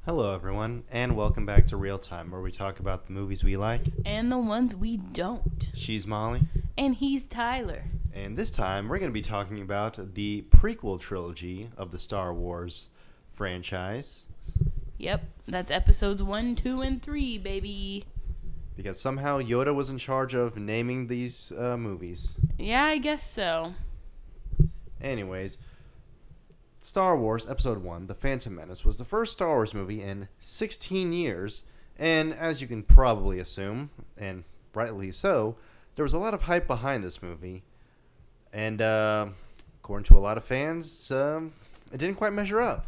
Hello, everyone, and welcome back to Real Time, where we talk about the movies we like. And the ones we don't. She's Molly, And he's Tyler. and this time we're going to be talking about the prequel trilogy of the Star Wars franchise, Yep, that's episodes 1, 2, and 3, baby. because somehow Yoda was in charge of naming these movies. Yeah, I guess so. Anyways, Star Wars Episode 1, The Phantom Menace, was the first Star Wars movie in 16 years, and as you can probably assume, and rightly so, there was a lot of hype behind this movie. And according to a lot of fans, it didn't quite measure up.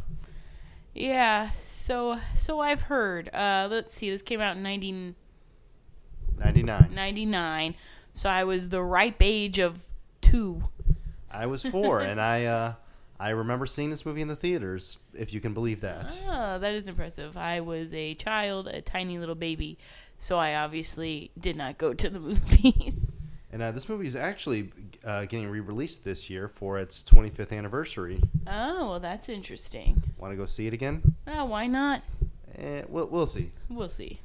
Yeah, so I've heard. Let's see, this came out in 99. 1999. So I was the ripe age of 2. I was 4, and I remember seeing this movie in the theaters, if you can believe that. Oh, that is impressive. I was a child, a tiny little baby, so I obviously did not go to the movies. And this movie is actually getting re-released this year for its 25th anniversary. Oh, well, that's interesting. Want to go see it again? Well, why not? We'll see. We'll see.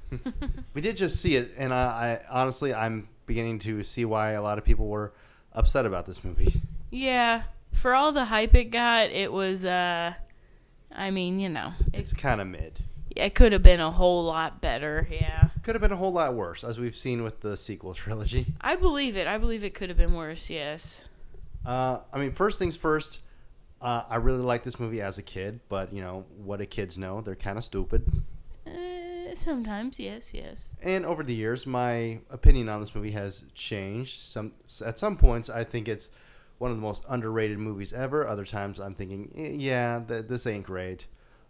We did just see it, and I honestly, I'm beginning to see why a lot of people were upset about this movie. Yeah, for all the hype it got, it was, It's kind of mid. it could have been a whole lot better, yeah. Could have been a whole lot worse, as we've seen with the sequel trilogy. I believe it. I believe it could have been worse, yes. First things first, I really liked this movie as a kid, but, what do kids know? They're kind of stupid. Sometimes, yes. And over the years, my opinion on this movie has changed. At some points, I think it's one of the most underrated movies ever. Other times, I'm thinking, this ain't great.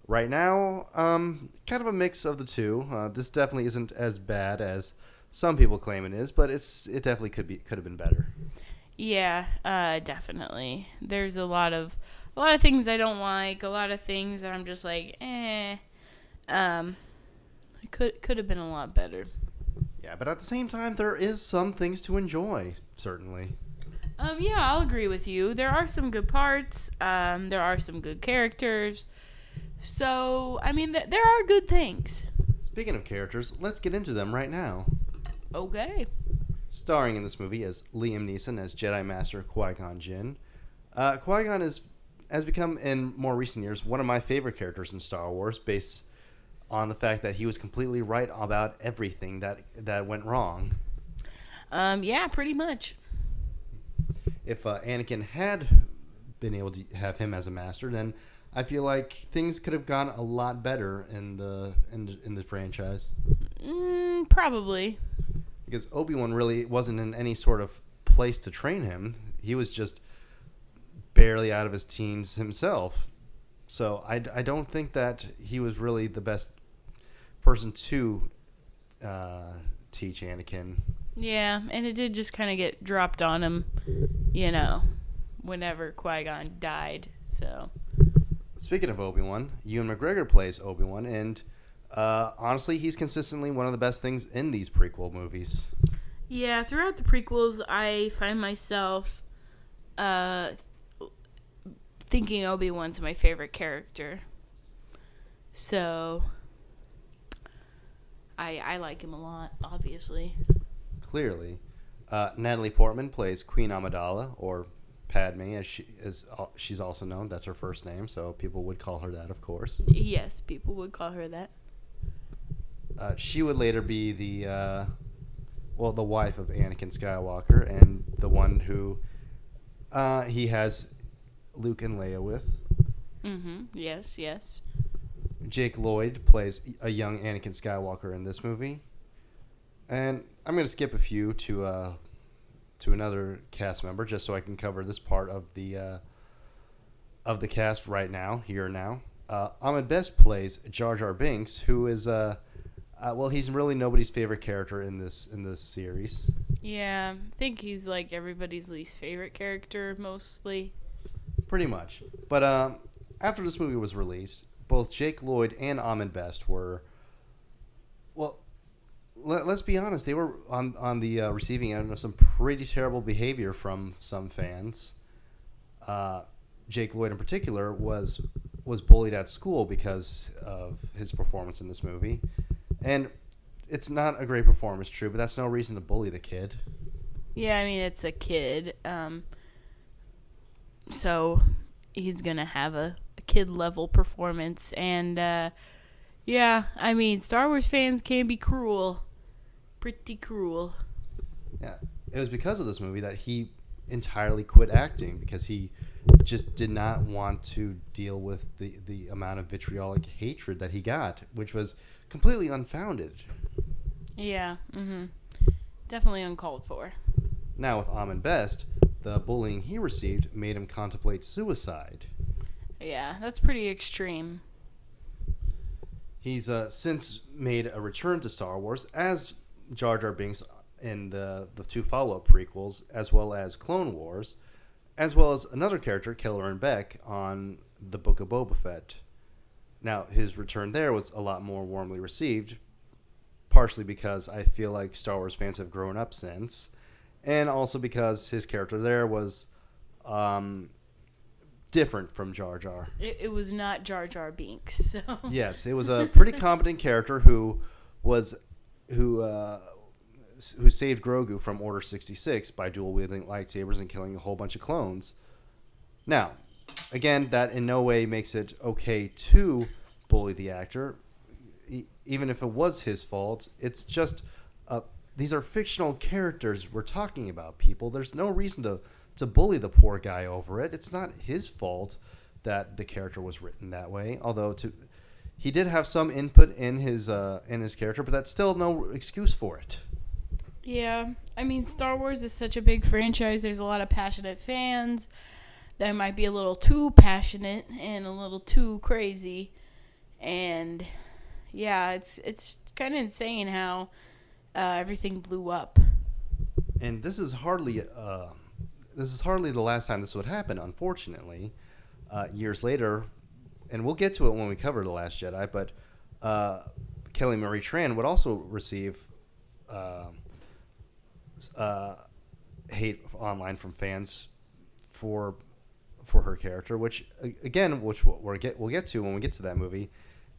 Right now, kind of a mix of the two. This definitely isn't as bad as some people claim it is, but it definitely could have been better. Yeah, definitely. There's a lot of things I don't like, a lot of things that I'm just like, it could have been a lot better. Yeah, but at the same time, there is some things to enjoy, certainly. Yeah, I'll agree with you. There are some good parts. There are some good characters. So, there are good things. Speaking of characters, let's get into them right now. Okay. Starring in this movie is Liam Neeson as Jedi Master Qui-Gon Jinn. Qui-Gon has become, in more recent years, one of my favorite characters in Star Wars, based on the fact that he was completely right about everything that went wrong. Yeah, pretty much. If Anakin had been able to have him as a master, then I feel like things could have gone a lot better in the franchise. Probably. Because Obi-Wan really wasn't in any sort of place to train him. He was just barely out of his teens himself. So I don't think that he was really the best person to teach Anakin. Yeah, and it did just kind of get dropped on him, whenever Qui-Gon died, so. Speaking of Obi-Wan, Ewan McGregor plays Obi-Wan, and honestly, he's consistently one of the best things in these prequel movies. Yeah, throughout the prequels, I find myself thinking Obi-Wan's my favorite character. So, I like him a lot, obviously. Clearly. Natalie Portman plays Queen Amidala, or Padme, as she's also known. That's her first name, so people would call her that, of course. Yes, people would call her that. She would later be the wife of Anakin Skywalker, and the one who he has Luke and Leia with. Mm-hmm. Yes. Jake Lloyd plays a young Anakin Skywalker in this movie. And I'm going to skip a few to another cast member, just so I can cover this part of the cast right now, here and now. Ahmed Best plays Jar Jar Binks, who is he's really nobody's favorite character in this series. Yeah, I think he's like everybody's least favorite character, mostly. Pretty much. But after this movie was released, both Jake Lloyd and Ahmed Best were, let's be honest, they were on the receiving end of some pretty terrible behavior from some fans. Jake Lloyd in particular was was bullied at school because of his performance in this movie. And it's not a great performance, true, but that's no reason to bully the kid. Yeah, I mean, it's a kid. So he's going to have a kid-level performance. And, yeah, I mean, Star Wars fans can be cruel. Pretty cruel. Yeah. It was because of this movie that he entirely quit acting, because he just did not want to deal with the amount of vitriolic hatred that he got, which was completely unfounded. Yeah, definitely uncalled for. Now, with Amon Best, the bullying he received made him contemplate suicide. Yeah, that's pretty extreme. He's since made a return to Star Wars as Jar Jar Binks in the two follow-up prequels, as well as Clone Wars, as well as another character, Kelleran Beck, on the Book of Boba Fett. Now, his return there was a lot more warmly received, partially because I feel like Star Wars fans have grown up since, and also because his character there was different from Jar Jar. It was not Jar Jar Binks. So. Yes, it was a pretty competent character who saved Grogu from Order 66 by dual-wielding lightsabers and killing a whole bunch of clones. Now, again, that in no way makes it okay to bully the actor, even if it was his fault. It's just these are fictional characters we're talking about, people. There's no reason to bully the poor guy over it. It's not his fault that the character was written that way, although he did have some input in his character, but that's still no excuse for it. Yeah, I mean, Star Wars is such a big franchise. There's a lot of passionate fans that might be a little too passionate and a little too crazy. And yeah, it's kind of insane how everything blew up. And this is hardly the last time this would happen, unfortunately. Years later, and we'll get to it when we cover The Last Jedi, but Kelly Marie Tran would also receive hate online from fans for her character, which we'll get to when we get to that movie,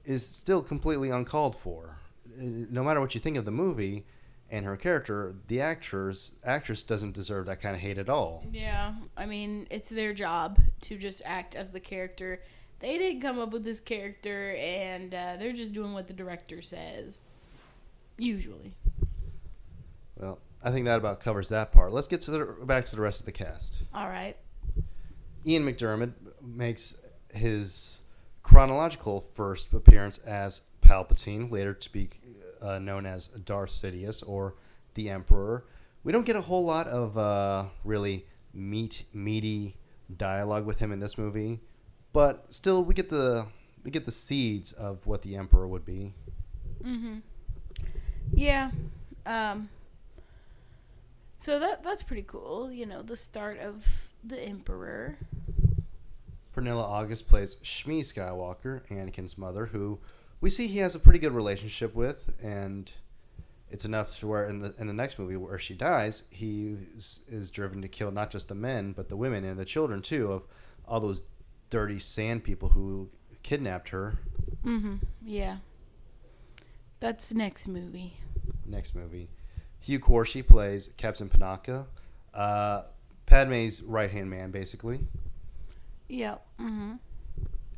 is still completely uncalled for. No matter what you think of the movie and her character, the actress doesn't deserve that kind of hate at all. Yeah, I mean, it's their job to just act as the character. They didn't come up with this character, and they're just doing what the director says. Usually. Well, I think that about covers that part. Let's get back to the rest of the cast. All right. Ian McDiarmid makes his chronological first appearance as Palpatine, later to be known as Darth Sidious or the Emperor. We don't get a whole lot of really meaty dialogue with him in this movie, but still we get the seeds of what the Emperor would be. Mm-hmm. Yeah. So that's pretty cool. You know, the start of the Emperor. Pernilla August plays Shmi Skywalker, Anakin's mother, who we see he has a pretty good relationship with, and it's enough to where in the next movie where she dies, he is driven to kill not just the men, but the women and the children too, of all those dirty sand people who kidnapped her. Mm-hmm. Yeah. That's next movie. Hugh Corsi plays Captain Panaka, Padme's right-hand man, basically. Yeah. Mm-hmm.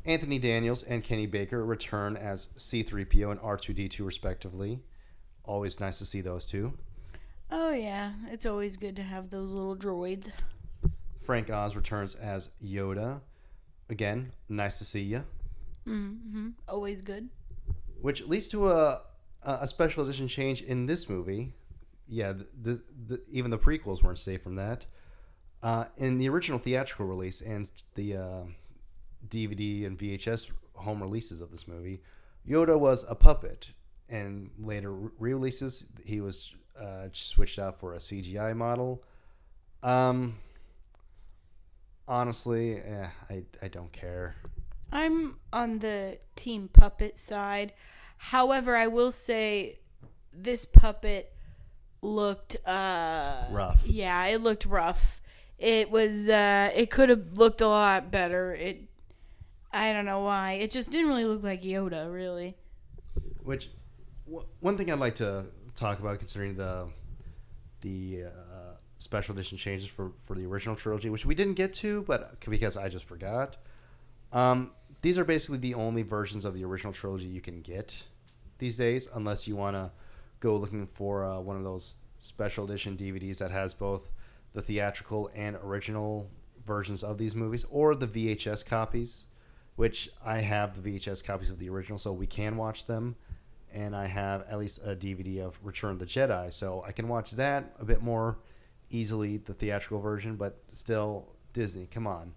Anthony Daniels and Kenny Baker return as C-3PO and R2-D2 respectively. Always nice to see those two. Oh, yeah. It's always good to have those little droids. Frank Oz returns as Yoda. Again, nice to see you. Mm-hmm. Always good. Which leads to a special edition change in this movie. Yeah, even the prequels weren't safe from that. In the original theatrical release and the DVD and VHS home releases of this movie, Yoda was a puppet. And later re-releases, he was switched out for a CGI model. Honestly, I don't care. I'm on the team puppet side. However, I will say this puppet looked rough. Yeah, it looked rough. It was it could have looked a lot better. I don't know why. It just didn't really look like Yoda, really. Which, one thing I'd like to talk about, considering the special edition changes for the original trilogy, which we didn't get to, but because I just forgot. These are basically the only versions of the original trilogy you can get these days, unless you want to go looking for one of those special edition DVDs that has both the theatrical and original versions of these movies, or the VHS copies, which I have the VHS copies of the original, so we can watch them. And I have at least a DVD of Return of the Jedi, so I can watch that a bit more easily, the theatrical version. But still, Disney, come on,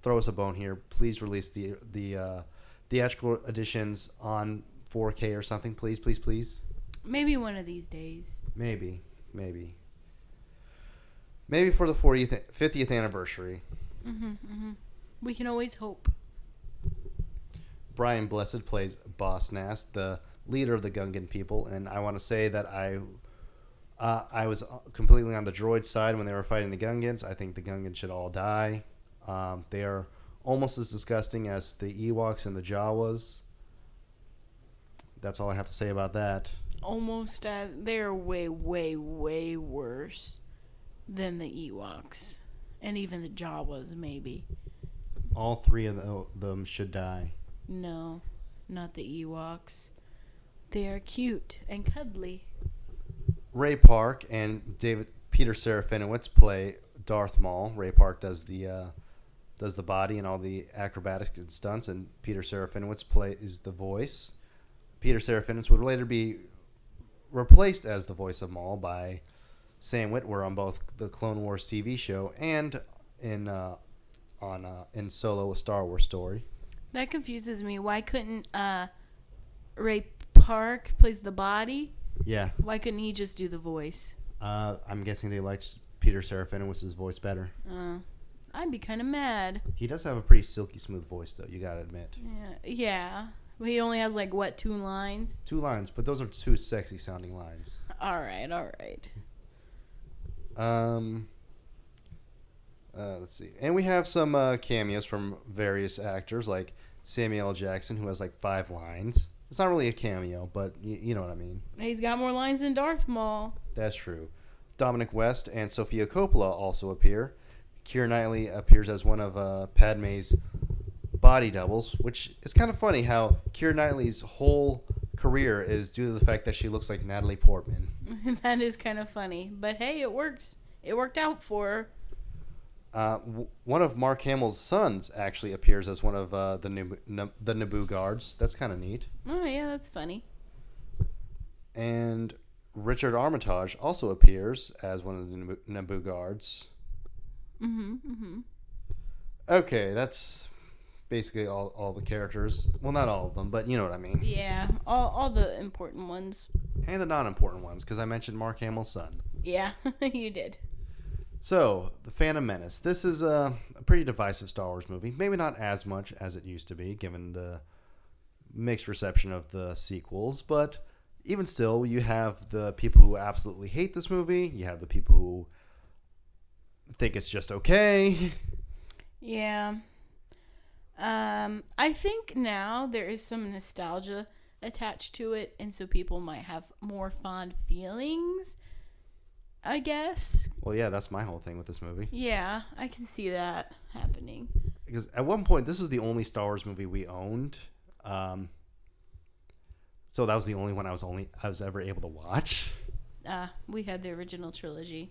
throw us a bone here. Please release the theatrical editions on 4K or something, please, please, please. Maybe one of these days. Maybe for the 50th anniversary. We can always hope. Brian Blessed plays Boss Nass, the leader of the Gungan people, and I want to say that I was completely on the droid side when they were fighting the Gungans. I think the Gungans should all die. They are almost as disgusting as the Ewoks and the Jawas. That's all I have to say about that. Almost as they're way, way, way worse than the Ewoks, and even the Jawas, maybe. All three of them should die. No, not the Ewoks. They are cute and cuddly. Ray Park and Peter Serafinowicz play Darth Maul. Ray Park does the body and all the acrobatics and stunts, and Peter Serafinowicz is the voice. Peter Serafinowicz would later be replaced as the voice of Maul by Sam Witwer on both the Clone Wars TV show and in Solo: A Star Wars Story. That confuses me. Why couldn't Ray Park plays the body? Yeah. Why couldn't he just do the voice? I'm guessing they liked Peter Serafinowicz's voice better. I'd be kind of mad. He does have a pretty silky smooth voice, though. You gotta admit. Yeah. But he only has 2 lines? 2 lines, but those are 2 sexy sounding lines. All right. Let's see. And we have some cameos from various actors, like Samuel L. Jackson, who has 5 lines. It's not really a cameo, but you know what I mean. He's got more lines than Darth Maul. That's true. Dominic West and Sofia Coppola also appear. Keira Knightley appears as one of Padme's body doubles, which is kind of funny how Keira Knightley's whole career is due to the fact that she looks like Natalie Portman. That is kind of funny. But hey, it works. It worked out for her. One of Mark Hamill's sons actually appears as one of the Naboo guards. That's kind of neat. Oh, yeah, that's funny. And Richard Armitage also appears as one of the Naboo guards. Okay, that's basically all the characters. Well, not all of them, but you know what I mean. Yeah, all the important ones. And the non-important ones, because I mentioned Mark Hamill's son. Yeah, you did. So, The Phantom Menace. This is a pretty divisive Star Wars movie. Maybe not as much as it used to be, given the mixed reception of the sequels. But even still, you have the people who absolutely hate this movie. You have the people who think it's just okay. Yeah. I think now there is some nostalgia attached to it, and so people might have more fond feelings, I guess. Well, yeah, that's my whole thing with this movie. Yeah, I can see that happening. Because at one point, this was the only Star Wars movie we owned. So that was the only one I was ever able to watch. We had the original trilogy.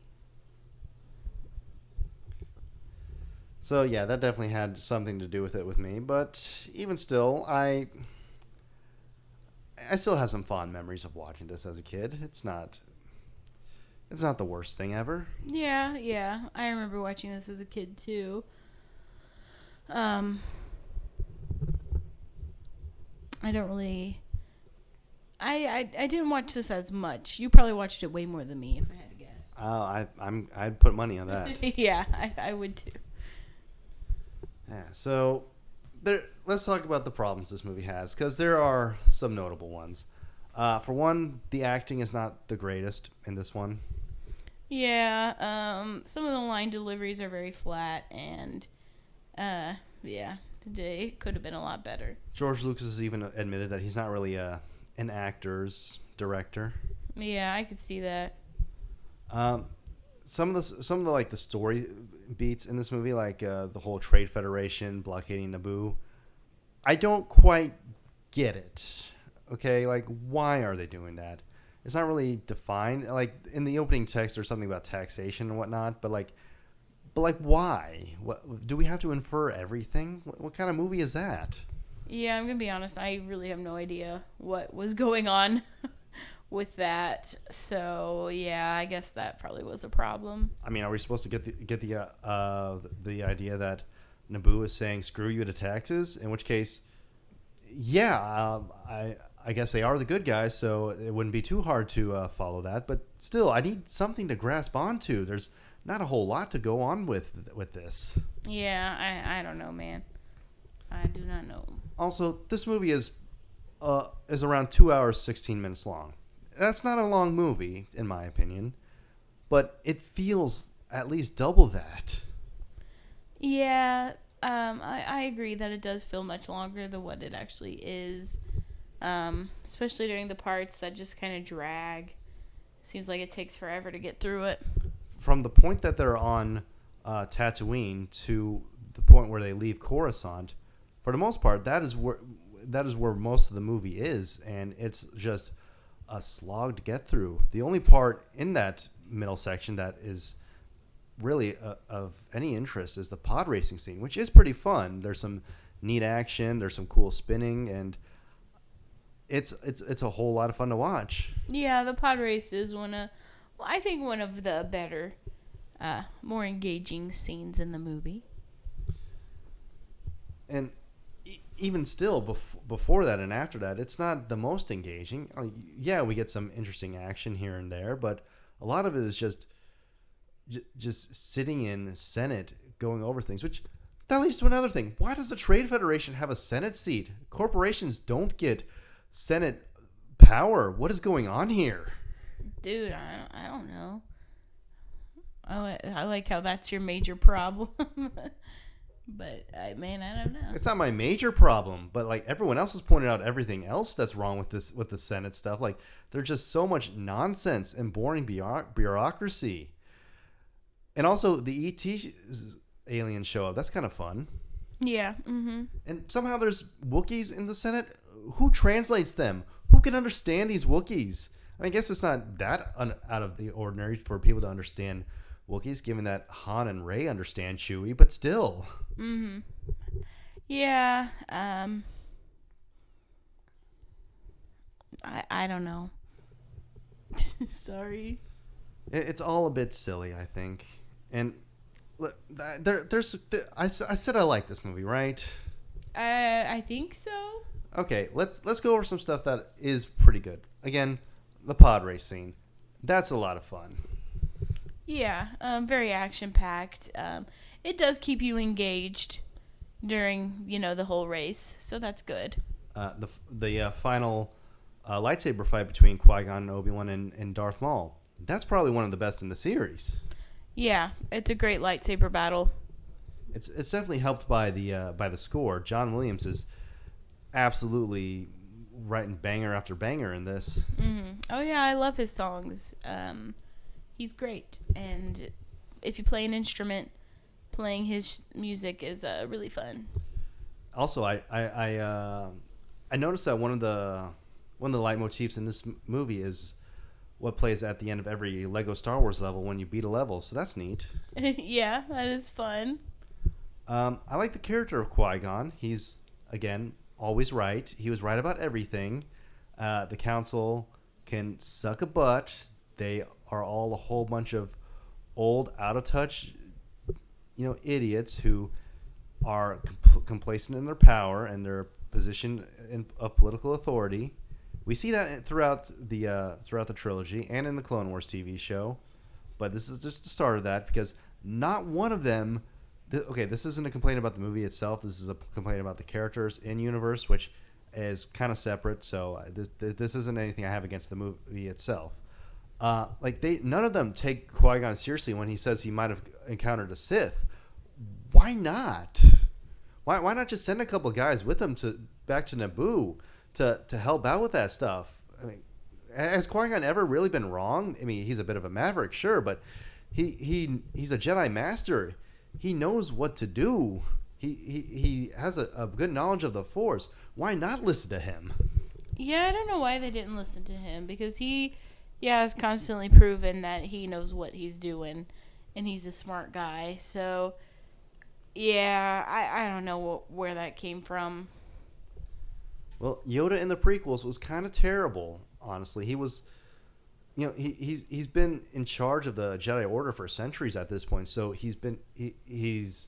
So yeah, that definitely had something to do with it with me. But even still, I still have some fond memories of watching this as a kid. It's not the worst thing ever. Yeah. I remember watching this as a kid too. I don't really. I didn't watch this as much. You probably watched it way more than me, if I had to guess. I'd put money on that. Yeah, I would too. Yeah, so let's talk about the problems this movie has, because there are some notable ones. For one, the acting is not the greatest in this one. Yeah, some of the line deliveries are very flat, and yeah, It could have been a lot better. George Lucas has even admitted that he's not really an actor's director. Yeah, I could see that. Some of the like the story beats in this movie, like the whole Trade Federation blockading Naboo, I don't quite get it. Okay, like why are they doing that? It's not really defined. Like in the opening text, there's something about taxation and whatnot, but why? What do we have to infer everything? What kind of movie is that? Yeah, I'm gonna be honest. I really have no idea what was going on with that. So yeah, I guess that probably was a problem. I mean, are we supposed to get the idea that Naboo is saying "screw you" to taxes? In which case, yeah, I guess they are the good guys, so it wouldn't be too hard to follow that. But still, I need something to grasp onto. There's not a whole lot to go on with this. Yeah, I don't know, man. I do not know. Also, this movie is around 2 hours 16 minutes long. That's not a long movie, in my opinion, but it feels at least double that. Yeah, I agree that it does feel much longer than what it actually is. Especially during the parts that just kind of drag. Seems like it takes forever to get through it. From the point that they're on Tatooine to the point where they leave Coruscant, for the most part, that is where most of the movie is, and it's just a slog to get through. The only part in that middle section that is really of any interest is the pod racing scene, which is pretty fun. There's some neat action, there's some cool spinning, and it's a whole lot of fun to watch. Yeah, the pod race is I think one of the better, more engaging scenes in the movie. And even still, before that and after that, it's not the most engaging. Yeah, we get some interesting action here and there, but a lot of it is just sitting in Senate going over things, which that leads to another thing. Why does the Trade Federation have a Senate seat? Corporations don't get Senate power. What is going on here? Dude, I don't know. I like how that's your major problem. But, I don't know. It's not my major problem, but like everyone else has pointed out everything else that's wrong with the Senate stuff. Like there's just so much nonsense and boring bureaucracy. And also the ET aliens show up. That's kind of fun. Yeah. Mm-hmm. And somehow there's Wookiees in the Senate. Who translates them? Who can understand these Wookiees? I guess it's not that out of the ordinary for people to understand Wookiees, given that Han and Rey understand Chewie, but still. Mm-hmm. Yeah. I don't know. Sorry. It's all a bit silly, I think. And I said I like this movie, right? I think so. Okay, let's go over some stuff that is pretty good. Again, the pod race scene. That's a lot of fun. Yeah, very action-packed. It does keep you engaged during, the whole race, so that's good. The final lightsaber fight between Qui-Gon and Obi-Wan and Darth Maul. That's probably one of the best in the series. Yeah, it's a great lightsaber battle. It's definitely helped by the score. John Williams is absolutely writing banger after banger in this. Mm-hmm. Oh yeah, I love his songs. He's great, and if you play an instrument, playing his music is really fun. Also, I noticed that one of the leitmotifs in this movie is what plays at the end of every Lego Star Wars level when you beat a level. So that's neat. Yeah, that is fun. I like the character of Qui-Gon. He's again always right. He was right about everything. The Council can suck a butt. They are all a whole bunch of old, out of touch, idiots who are complacent in their power and their position of political authority. We see that throughout the trilogy and in the Clone Wars TV show, but this is just the start of that because not one of them. This isn't a complaint about the movie itself. This is a complaint about the characters in universe, which is kind of separate. So this isn't anything I have against the movie itself. None of them take Qui-Gon seriously when he says he might have encountered a Sith. Why not? Why not just send a couple guys with him back to Naboo to help out with that stuff? I mean, has Qui-Gon ever really been wrong? I mean, he's a bit of a maverick, sure, but he's a Jedi Master. He knows what to do. He has a good knowledge of the Force. Why not listen to him? Yeah, I don't know why they didn't listen to him, because he has constantly proven that he knows what he's doing and he's a smart guy. So, yeah, I don't know where that came from. Well, Yoda in the prequels was kind of terrible, honestly. He was, he's been in charge of the Jedi Order for centuries at this point, so he's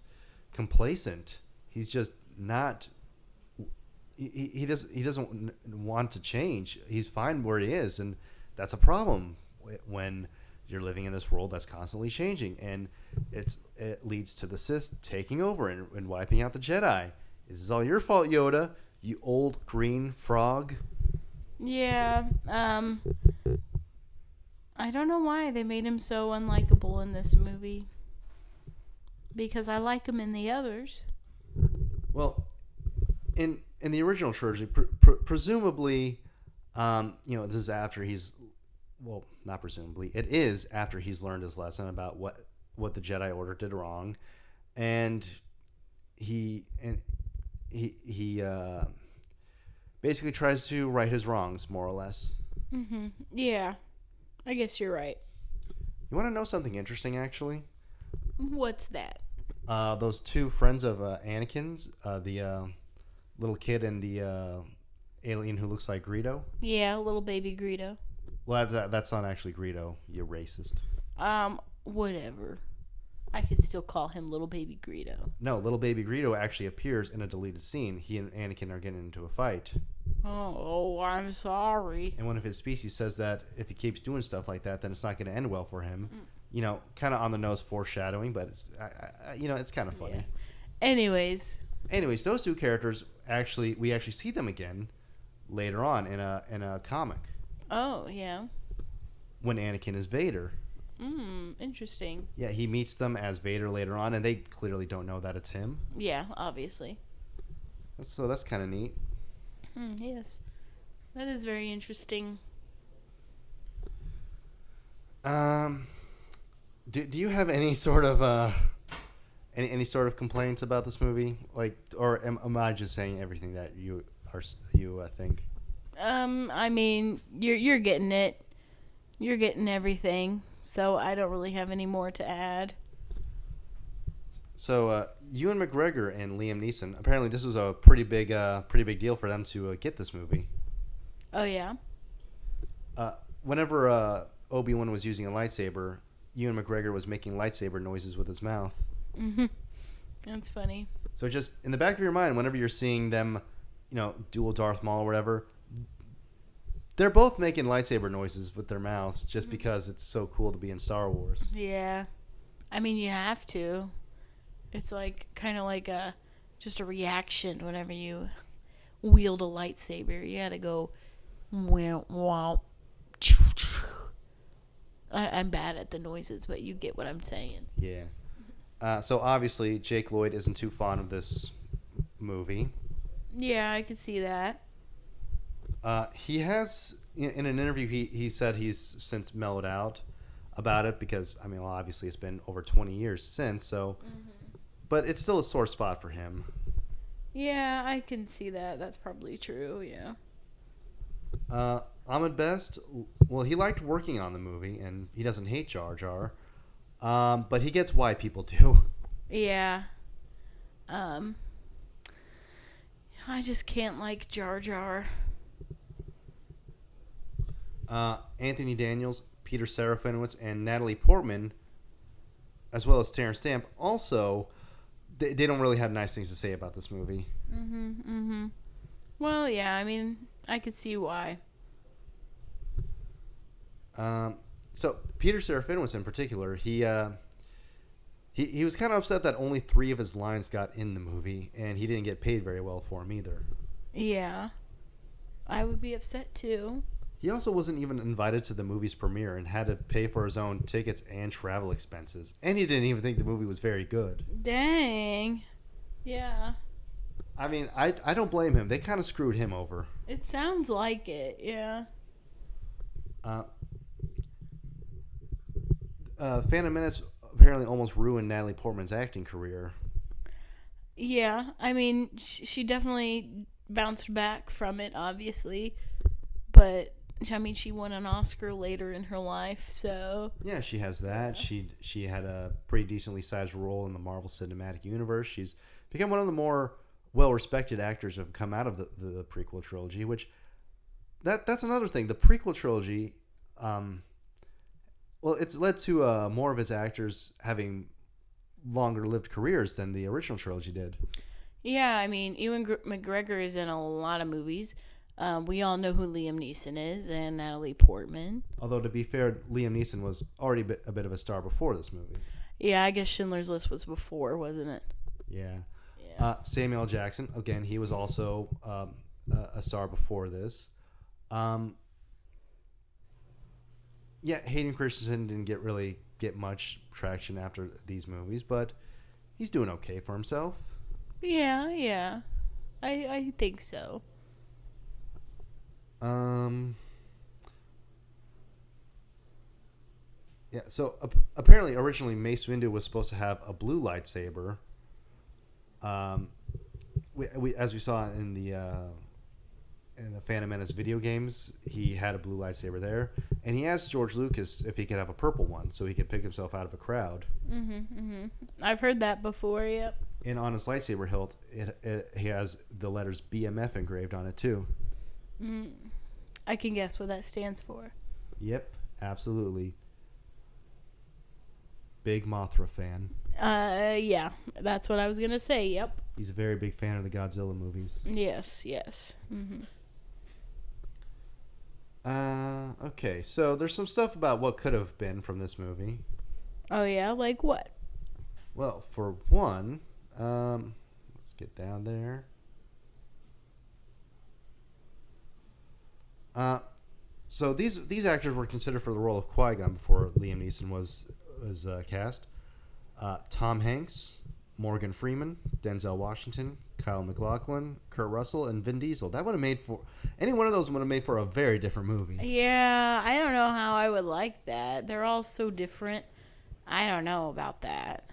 complacent. He's just not. He doesn't want to change. He's fine where he is, and that's a problem when you're living in this world that's constantly changing, and it leads to the Sith taking over and wiping out the Jedi. This is all your fault, Yoda. You old green frog. Yeah, I don't know why they made him so unlikable in this movie. Because I like him in the others. Well, in the original trilogy, presumably, this is after not presumably, it is after he's learned his lesson about what the Jedi Order did wrong, and he basically tries to right his wrongs, more or less. Mm-hmm. Yeah, I guess you're right. You want to know something interesting, actually? What's that? Those two friends of Anakin's, the little kid and the alien who looks like Greedo. Yeah, little baby Greedo. Well, that's not actually Greedo. You racist. Whatever. I could still call him little baby Greedo. No, little baby Greedo actually appears in a deleted scene. He and Anakin are getting into a fight. Oh, I'm sorry. And one of his species says that if he keeps doing stuff like that, then it's not going to end well for him. Kind of on the nose foreshadowing, but it's it's kind of funny. Yeah. Anyways, those two characters we actually see them again later on in a comic. Oh yeah. When Anakin is Vader. Interesting. Yeah, he meets them as Vader later on, and they clearly don't know that it's him. Yeah, obviously. So that's kind of neat. Yes, that is very interesting. Do you have any sort of any sort of complaints about this movie? Like, or am I just saying everything that you think? I mean, you're getting it. You're getting everything. So I don't really have any more to add. So Ewan McGregor and Liam Neeson. Apparently, this was a pretty big deal for them to get this movie. Oh yeah. Whenever Obi-Wan was using a lightsaber, Ewan McGregor was making lightsaber noises with his mouth. Mm-hmm. That's funny. So just in the back of your mind, whenever you're seeing them, duel Darth Maul or whatever, they're both making lightsaber noises with their mouths just because it's so cool to be in Star Wars. Yeah. I mean, you have to. It's kind of just a reaction whenever you wield a lightsaber. You gotta go, wow, wow. I'm bad at the noises, but you get what I'm saying. Yeah. So obviously, Jake Lloyd isn't too fond of this movie. Yeah, I could see that. He has, in an interview, he said he's since mellowed out about it because, obviously it's been over 20 years since, so... Mm-hmm. But it's still a sore spot for him. Yeah, I can see that. That's probably true, yeah. Ahmed Best, well, he liked working on the movie, and he doesn't hate Jar Jar. But he gets why people do. Yeah. I just can't like Jar Jar. Anthony Daniels, Peter Serafinowicz, and Natalie Portman, as well as Terrence Stamp, also... They don't really have nice things to say about this movie. Well, yeah, I could see why. So Peter Serafinowicz in particular, he was kind of upset that only 3 of his lines got in the movie, and he didn't get paid very well for them either. Yeah, I would be upset too. He also wasn't even invited to the movie's premiere and had to pay for his own tickets and travel expenses. And he didn't even think the movie was very good. Dang. Yeah. I mean, I don't blame him. They kind of screwed him over. It sounds like it, yeah. Uh, Phantom Menace apparently almost ruined Natalie Portman's acting career. Yeah, I mean, she definitely bounced back from it, obviously. But, I mean, she won an Oscar later in her life, so... Yeah, she has that. She had a pretty decently sized role in the Marvel Cinematic Universe. She's become one of the more well-respected actors who have come out of the prequel trilogy, which... That's another thing. The prequel trilogy... well, it's led to more of its actors having longer lived careers than the original trilogy did. Yeah, I mean, Ewan McGregor is in a lot of movies. We all know who Liam Neeson is and Natalie Portman. Although, to be fair, Liam Neeson was already a bit of a star before this movie. Yeah, I guess Schindler's List was before, wasn't it? Yeah. Yeah. Samuel L. Jackson, again, he was also a star before this. Yeah, Hayden Christensen didn't really get much traction after these movies, but he's doing okay for himself. Yeah. I think so. Yeah, so apparently originally Mace Windu was supposed to have a blue lightsaber. As we saw in the Phantom Menace video games, he had a blue lightsaber there, and he asked George Lucas if he could have a purple one so he could pick himself out of a crowd. I've heard that before, yep. And on his lightsaber hilt, he has the letters BMF engraved on it too. I can guess what that stands for. Yep, absolutely. Big Mothra fan. Yeah, that's what I was gonna say, yep. He's a very big fan of the Godzilla movies. Yes. Okay, so there's some stuff about what could have been from this movie. Oh, yeah? Like what? Well, for one, let's get down there. So these actors were considered for the role of Qui-Gon before Liam Neeson was cast. Tom Hanks, Morgan Freeman, Denzel Washington, Kyle MacLachlan, Kurt Russell, and Vin Diesel. That would have made for... Any one of those would have made for a very different movie. Yeah, I don't know how I would like that. They're all so different. I don't know about that.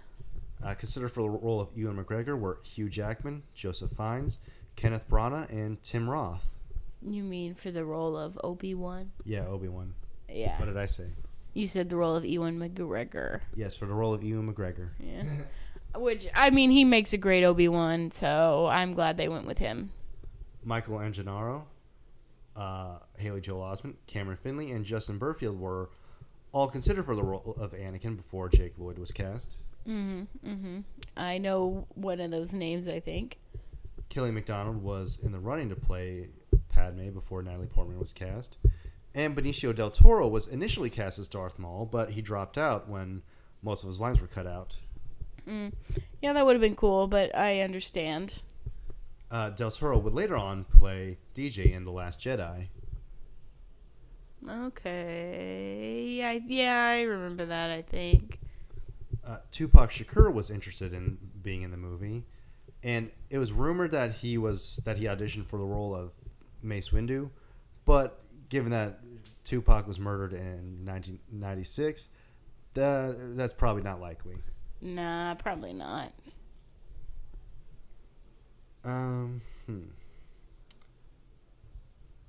Considered for the role of Ewan McGregor were Hugh Jackman, Joseph Fiennes, Kenneth Branagh, and Tim Roth. You mean for the role of Obi-Wan? Yeah, Obi-Wan. Yeah. What did I say? You said the role of Ewan McGregor. Yes, for the role of Ewan McGregor. Yeah. Which, I mean, he makes a great Obi-Wan, so I'm glad they went with him. Michael Angenaro, Haley Joel Osment, Cameron Finley, and Justin Burfield were all considered for the role of Anakin before Jake Lloyd was cast. I know one of those names, I think. Kelly MacDonald was in the running to play Padme before Natalie Portman was cast. And Benicio del Toro was initially cast as Darth Maul, but he dropped out when most of his lines were cut out. Yeah, that would have been cool, but I understand. Del Toro would later on play DJ in The Last Jedi. Okay. Yeah, I remember that, I think. Tupac Shakur was interested in being in the movie, and it was rumored that he auditioned for the role of Mace Windu, but given that Tupac was murdered in 1996, that's probably not likely. Nah, probably not.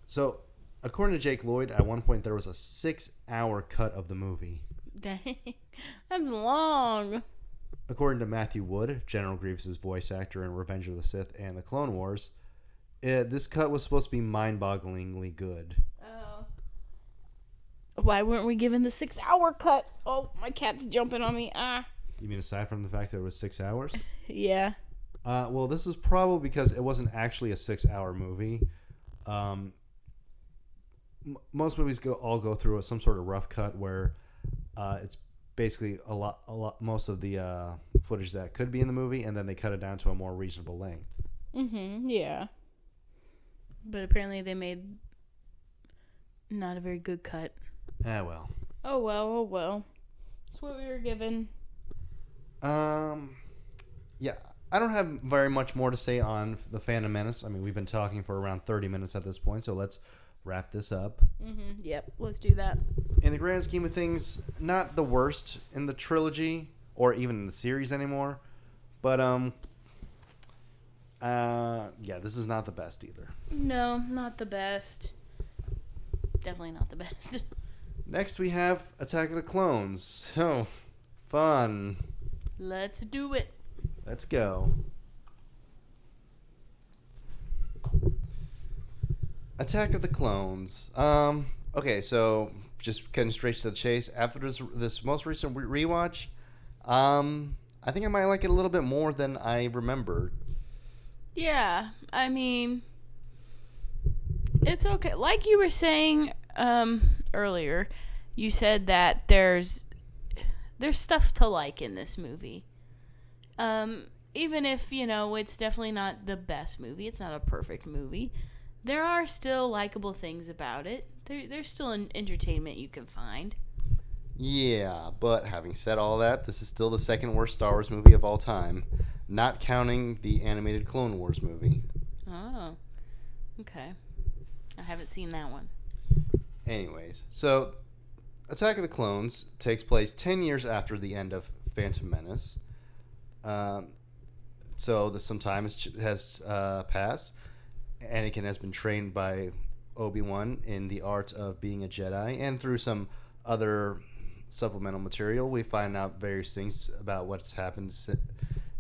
So, according to Jake Lloyd, at one point there was a 6-hour cut of the movie. Dang, that's long. According to Matthew Wood, General Grievous' voice actor in Revenge of the Sith and The Clone Wars, this cut was supposed to be mind-bogglingly good. Oh. Why weren't we given the 6-hour cut? Oh, my cat's jumping on me. Ah. You mean aside from the fact that it was 6 hours? Yeah. Well, this was probably because it wasn't actually a 6-hour movie. Most movies go through some sort of rough cut where it's basically a lot most of the footage that could be in the movie, and then they cut it down to a more reasonable length. Yeah. But apparently they made not a very good cut. Well. Oh well. That's what we were given. Yeah. I don't have very much more to say on The Phantom Menace. I mean, we've been talking for around 30 minutes at this point, so let's wrap this up. Yep, let's do that. In the grand scheme of things, not the worst in the trilogy or even in the series anymore, but yeah, this is not the best either. No, not the best. Definitely not the best. Next, we have Attack of the Clones. So, fun. Let's do it. Let's go. Attack of the Clones. Okay, so just getting straight to the chase. After this most recent rewatch, I think I might like it a little bit more than I remembered. Yeah, I mean, it's okay. Like you were saying earlier, you said that there's stuff to like in this movie. Even if, it's definitely not the best movie, it's not a perfect movie, there are still likable things about it. There's still an entertainment you can find. Yeah, but having said all that, this is still the second worst Star Wars movie of all time, not counting the animated Clone Wars movie. Oh, okay. I haven't seen that one. Anyways, so Attack of the Clones takes place 10 years after the end of Phantom Menace. So some time has passed. Anakin has been trained by Obi-Wan in the art of being a Jedi, and through some other supplemental material, we find out various things about what's happened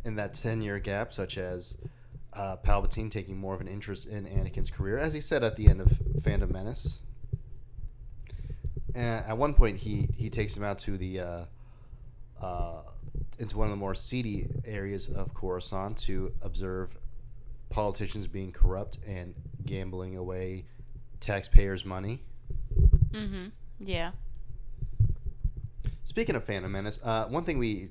in that 10-year gap, such as Palpatine taking more of an interest in Anakin's career, as he said at the end of Phantom Menace. And at one point, he takes him out to the into one of the more seedy areas of Coruscant to observe politicians being corrupt and gambling away taxpayers' money. Mm-hmm. Yeah. Speaking of Phantom Menace, one thing we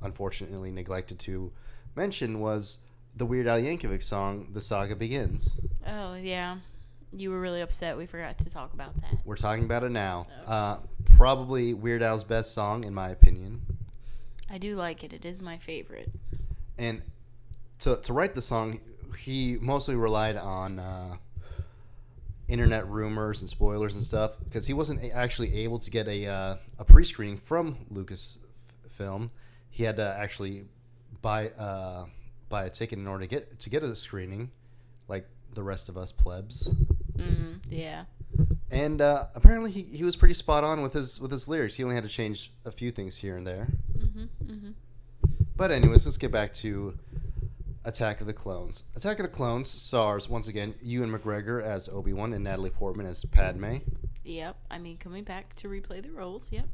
unfortunately neglected to mention was the Weird Al Yankovic song, "The Saga Begins." Oh, yeah. You were really upset we forgot to talk about that. We're talking about it now. Okay. Probably Weird Al's best song, in my opinion. I do like it. It is my favorite. And to write the song, he mostly relied on internet rumors and spoilers and stuff, because he wasn't actually able to get a pre-screening from Lucasfilm. He had to actually buy a ticket in order to get a screening, like the rest of us plebs. Mm-hmm. Yeah. And apparently he was pretty spot on with his lyrics. He only had to change a few things here and there. Mm-hmm. Mm-hmm. But anyways, let's get back to Attack of the Clones. Attack of the Clones stars, once again, Ewan McGregor as Obi-Wan and Natalie Portman as Padme. Yep. I mean, coming back to replay the roles. Yep.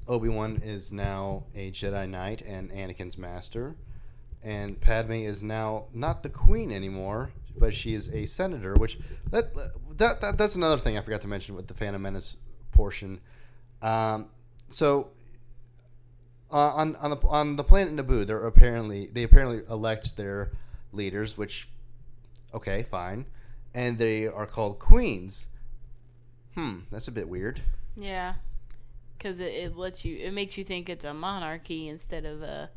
Obi-Wan is now a Jedi Knight and Anakin's master. And Padme is now not the queen anymore, but she is a senator, which that's another thing I forgot to mention with the Phantom Menace portion. So on the planet Naboo, they apparently elect their leaders, which, okay, fine, and they are called queens. That's a bit weird. Yeah, because it makes you think it's a monarchy instead of a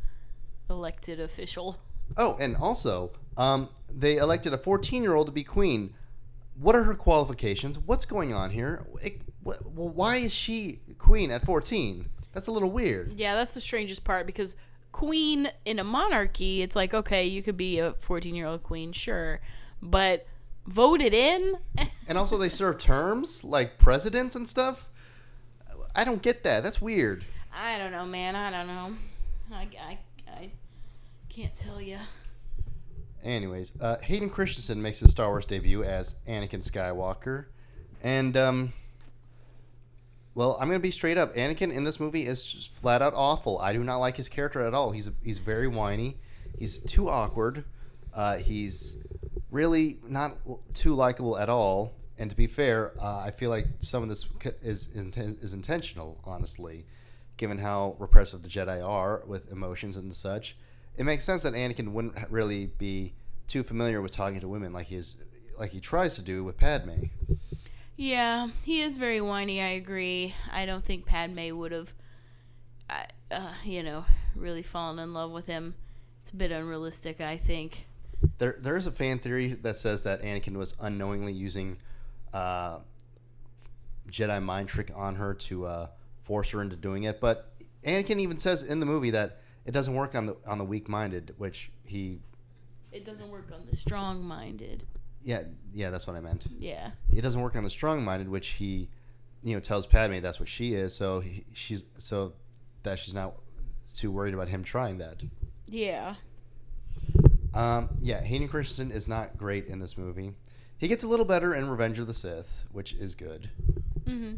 elected official. Oh, and also, they elected a 14-year-old to be queen. What are her qualifications? What's going on here? Why is she queen at 14? That's a little weird. Yeah, that's the strangest part, because queen in a monarchy, it's like, okay, you could be a 14-year-old queen, sure, but voted in? And also they serve terms, like presidents and stuff? I don't get that. That's weird. I don't know, man. I don't know. I can't tell you. Anyways, Hayden Christensen makes his Star Wars debut as Anakin Skywalker. And, well, I'm going to be straight up. Anakin in this movie is just flat out awful. I do not like his character at all. He's very whiny. He's too awkward. He's really not too likable at all. And to be fair, I feel like some of this is intentional, honestly, given how repressive the Jedi are with emotions and such. It makes sense that Anakin wouldn't really be too familiar with talking to women like he tries to do with Padme. Yeah, he is very whiny, I agree. I don't think Padme would have, really fallen in love with him It's a bit unrealistic, I think. There is a fan theory that says that Anakin was unknowingly using Jedi mind trick on her to force her into doing it. But Anakin even says in the movie that it doesn't work on the weak minded, which he. It doesn't work on the strong minded. Yeah, that's what I meant. Yeah. It doesn't work on the strong minded, which he, tells Padme that's what she is. So she's not too worried about him trying that. Yeah. Hayden Christensen is not great in this movie. He gets a little better in Revenge of the Sith, which is good. Mm-hmm.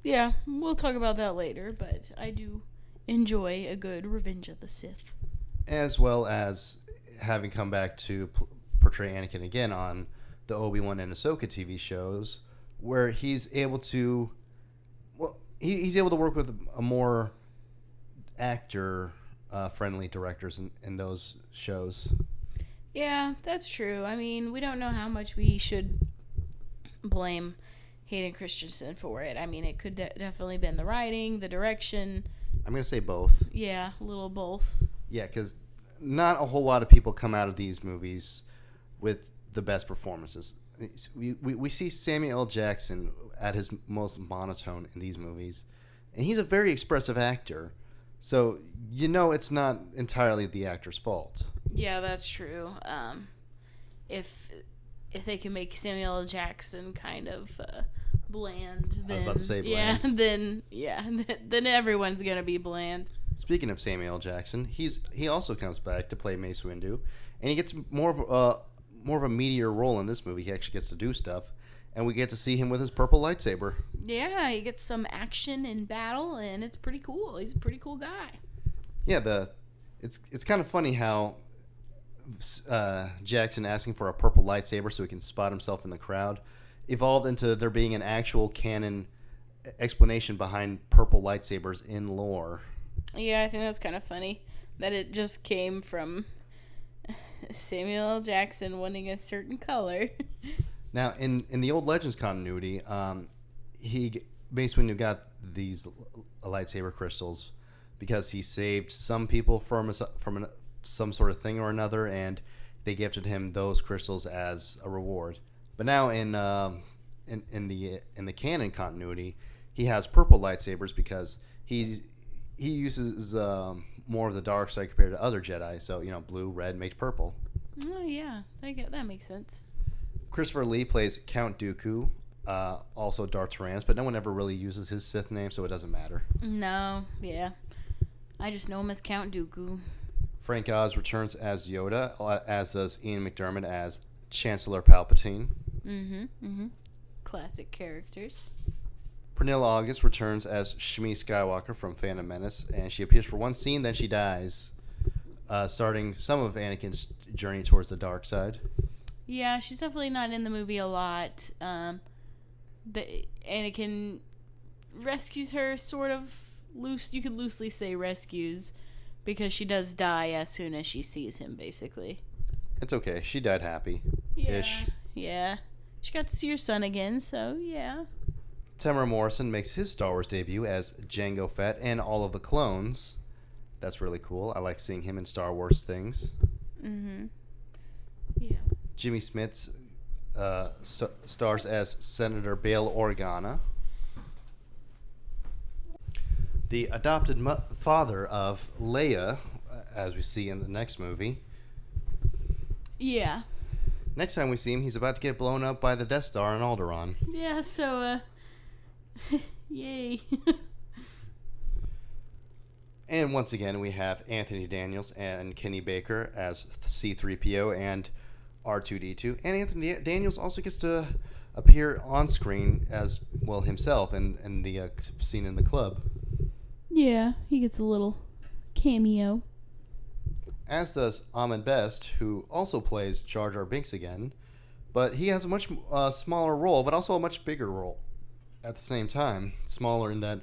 Yeah, we'll talk about that later, but I do enjoy a good Revenge of the Sith. As well as having come back to portray Anakin again on the Obi-Wan and Ahsoka TV shows, where he's able to, he's able to work with a more actor-friendly directors in those shows. Yeah, that's true. I mean, we don't know how much we should blame Hayden Christensen for it. I mean, it could definitely been the writing, the direction. I'm going to say both. Yeah, a little both. Yeah, because not a whole lot of people come out of these movies with the best performances. We see Samuel L. Jackson at his most monotone in these movies, and he's a very expressive actor. So, it's not entirely the actor's fault. Yeah, that's true. If they can make Samuel L. Jackson kind of bland, then... I was about to say bland. Then everyone's going to be bland. Speaking of Samuel L. Jackson, he also comes back to play Mace Windu, and he gets more of a meatier role in this movie. He actually gets to do stuff, and we get to see him with his purple lightsaber. Yeah, he gets some action in battle, and it's pretty cool. He's a pretty cool guy. Yeah, it's kind of funny how Jackson asking for a purple lightsaber so he can spot himself in the crowd evolved into there being an actual canon explanation behind purple lightsabers in lore. Yeah, I think that's kind of funny that it just came from Samuel L. Jackson wanting a certain color. Now, in the old Legends continuity, Mace Windu got these lightsaber crystals because he saved some people from some sort of thing or another, and they gifted him those crystals as a reward. But now in the canon continuity, he has purple lightsabers because he uses more of the dark side compared to other Jedi. So blue, red makes purple. Oh yeah, that makes sense. Christopher Lee plays Count Dooku, also Darth Tyrannus, but no one ever really uses his Sith name, so it doesn't matter. No, yeah, I just know him as Count Dooku. Frank Oz returns as Yoda, as does Ian McDiarmid as Chancellor Palpatine. Classic characters. Pernilla August returns as Shmi Skywalker from Phantom Menace, and she appears for one scene, then she dies, starting some of Anakin's journey towards the dark side. Yeah, she's definitely not in the movie a lot. Anakin rescues her, sort of you could loosely say rescues, because she does die as soon as she sees him, basically. It's okay. She died happy. Yeah. She got to see her son again, so yeah. Tamara Morrison makes his Star Wars debut as Jango Fett and all of the clones. That's really cool. I like seeing him in Star Wars things. Yeah. Jimmy Smits stars as Senator Bail Organa, the adopted father of Leia, as we see in the next movie. Yeah. Next time we see him, he's about to get blown up by the Death Star in Alderaan. Yeah, so, yay. And once again, we have Anthony Daniels and Kenny Baker as C-3PO and R2-D2. And Anthony Daniels also gets to appear on screen as, well, himself in the scene in the club. Yeah, he gets a little cameo. As does Ahmed Best, who also plays Jar Jar Binks again. But he has a much smaller role, but also a much bigger role at the same time. Smaller in that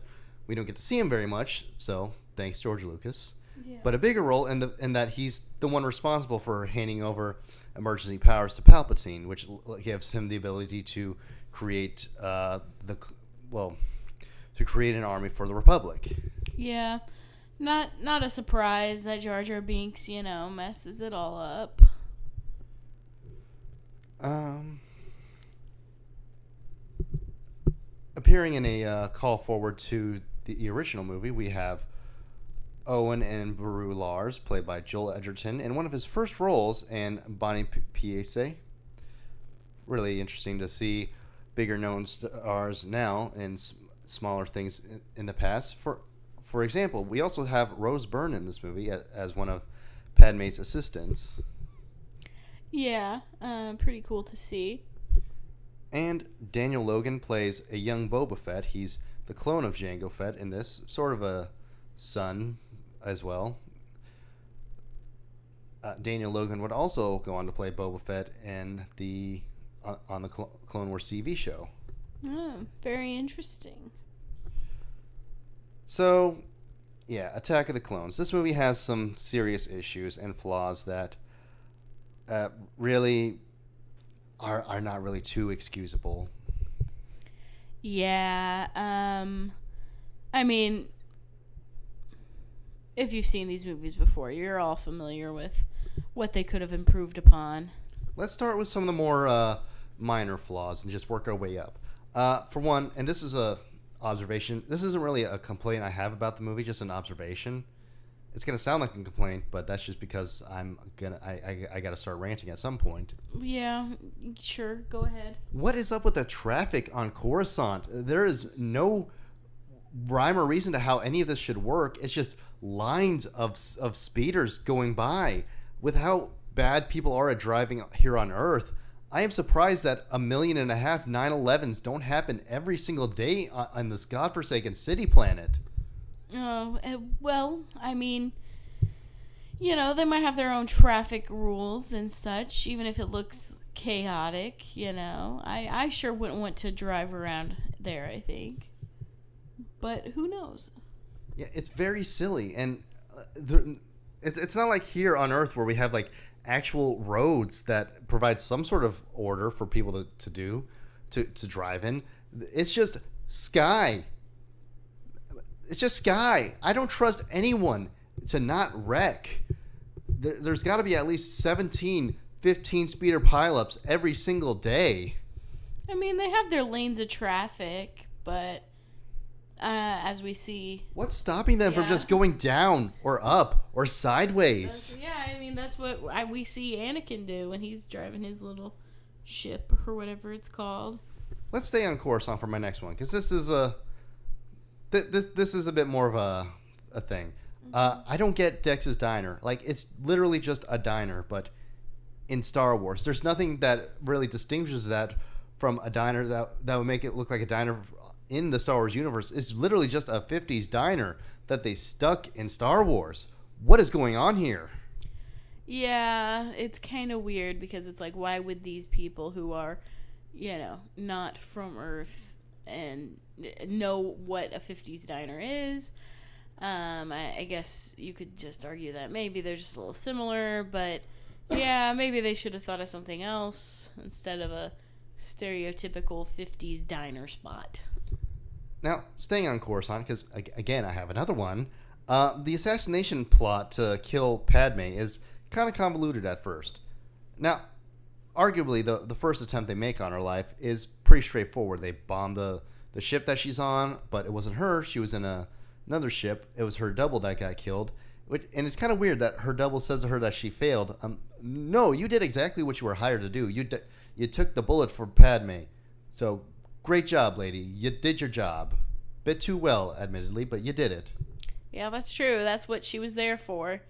we don't get to see him very much, so thanks, George Lucas. Yeah. But a bigger role in that he's the one responsible for handing over emergency powers to Palpatine, which gives him the ability to create create an army for the Republic. Yeah, Not a surprise that Jar Jar Binks, messes it all up. Um, Appearing in a call forward to the original movie, we have Owen and Beru Lars, played by Joel Edgerton, in one of his first roles, and Bonnie Piesse. Really interesting to see bigger known stars now and smaller things in the past. For example, we also have Rose Byrne in this movie as one of Padme's assistants. Yeah, pretty cool to see. And Daniel Logan plays a young Boba Fett. He's the clone of Jango Fett in this, sort of a son as well. Daniel Logan would also go on to play Boba Fett in on the Clone Wars TV show. Oh, very interesting. So, yeah, Attack of the Clones. This movie has some serious issues and flaws that really are not really too excusable. Yeah, I mean, if you've seen these movies before, you're all familiar with what they could have improved upon. Let's start with some of the more minor flaws and just work our way up. For one, and this is a observation. This isn't really a complaint I have about the movie, just an observation. It's gonna sound like a complaint, but that's just because I gotta start ranting at some point. Yeah, sure, go ahead. What is up with the traffic on Coruscant? There is no rhyme or reason to how any of this should work. It's just lines of speeders going by. With how bad people are at driving here on Earth, I am surprised that 1.5 million 9/11s don't happen every single day on this godforsaken city planet. Oh, well, I mean, they might have their own traffic rules and such, even if it looks chaotic, I sure wouldn't want to drive around there, I think. But who knows? Yeah, it's very silly. And it's not like here on Earth where we have, like, actual roads that provide some sort of order for people to drive in. It's just sky. It's just sky. I don't trust anyone to not wreck. There's got to be at least 17, 15 speeder pileups every single day. I mean, they have their lanes of traffic, but as we see... What's stopping them from just going down or up or sideways? I mean, that's what we see Anakin do when he's driving his little ship or whatever it's called. Let's stay on Coruscant for my next one, because this is a bit more of a thing. I don't get Dex's Diner. Like, it's literally just a diner, but in Star Wars. There's nothing that really distinguishes that from a diner that would make it look like a diner in the Star Wars universe. It's literally just a 50s diner that they stuck in Star Wars. What is going on here? Yeah, it's kind of weird because it's like, why would these people who are, not from Earth and know what a 50s diner is? I guess you could just argue that maybe they're just a little similar, but yeah, maybe they should have thought of something else instead of a stereotypical 50s diner spot. Now, staying on Coruscant, because, again, I have another one. The assassination plot to kill Padme is kind of convoluted at first. Now, arguably, the first attempt they make on her life is pretty straightforward. They bomb the ship that she's on, but it wasn't her. She was in another ship. It was her double that got killed. And it's kind of weird that her double says to her that she failed. No, you did exactly what you were hired to do. You took the bullet for Padme. So, great job, lady. You did your job. Bit too well, admittedly, but you did it. Yeah, that's true. That's what she was there for.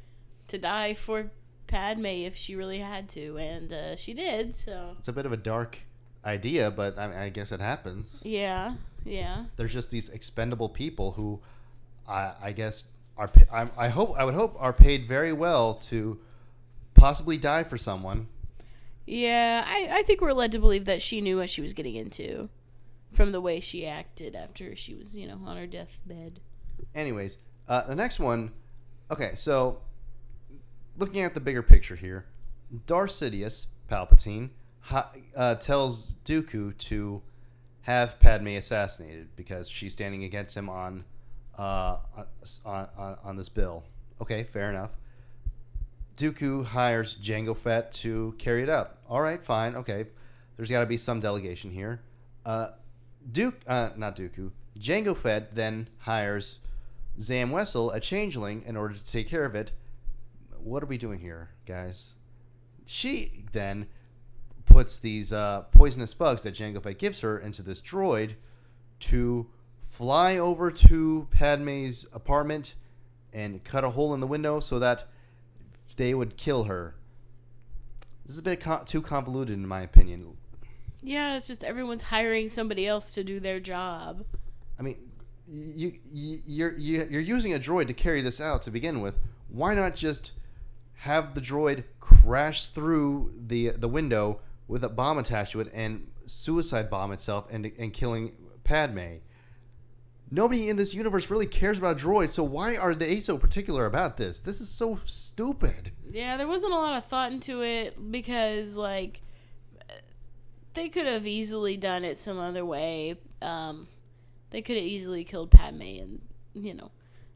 To die for Padme if she really had to. And she did, so... It's a bit of a dark idea, but I guess it happens. Yeah. There's just these expendable people who I guess I would hope are paid very well to possibly die for someone. Yeah, I think we're led to believe that she knew what she was getting into from the way she acted after she was, on her deathbed. Anyways, the next one... Okay, so looking at the bigger picture here, Darth Sidious, Palpatine, tells Dooku to have Padme assassinated because she's standing against him on on this bill. Okay, fair enough. Dooku hires Jango Fett to carry it out. All right, fine. Okay, there's got to be some delegation here. Not Dooku. Jango Fett then hires Zam Wessel, a changeling, in order to take care of it. What are we doing here, guys? She then puts these poisonous bugs that Jango Fett gives her into this droid to fly over to Padme's apartment and cut a hole in the window so that they would kill her. This is a bit too convoluted, in my opinion. Yeah, it's just everyone's hiring somebody else to do their job. I mean, you're using a droid to carry this out to begin with. Why not just have the droid crash through the window with a bomb attached to it and suicide bomb itself and killing Padme? Nobody in this universe really cares about droids, so why are they so particular about this? This is so stupid. Yeah, there wasn't a lot of thought into it because, like, they could have easily done it some other way. They could have easily killed Padme in,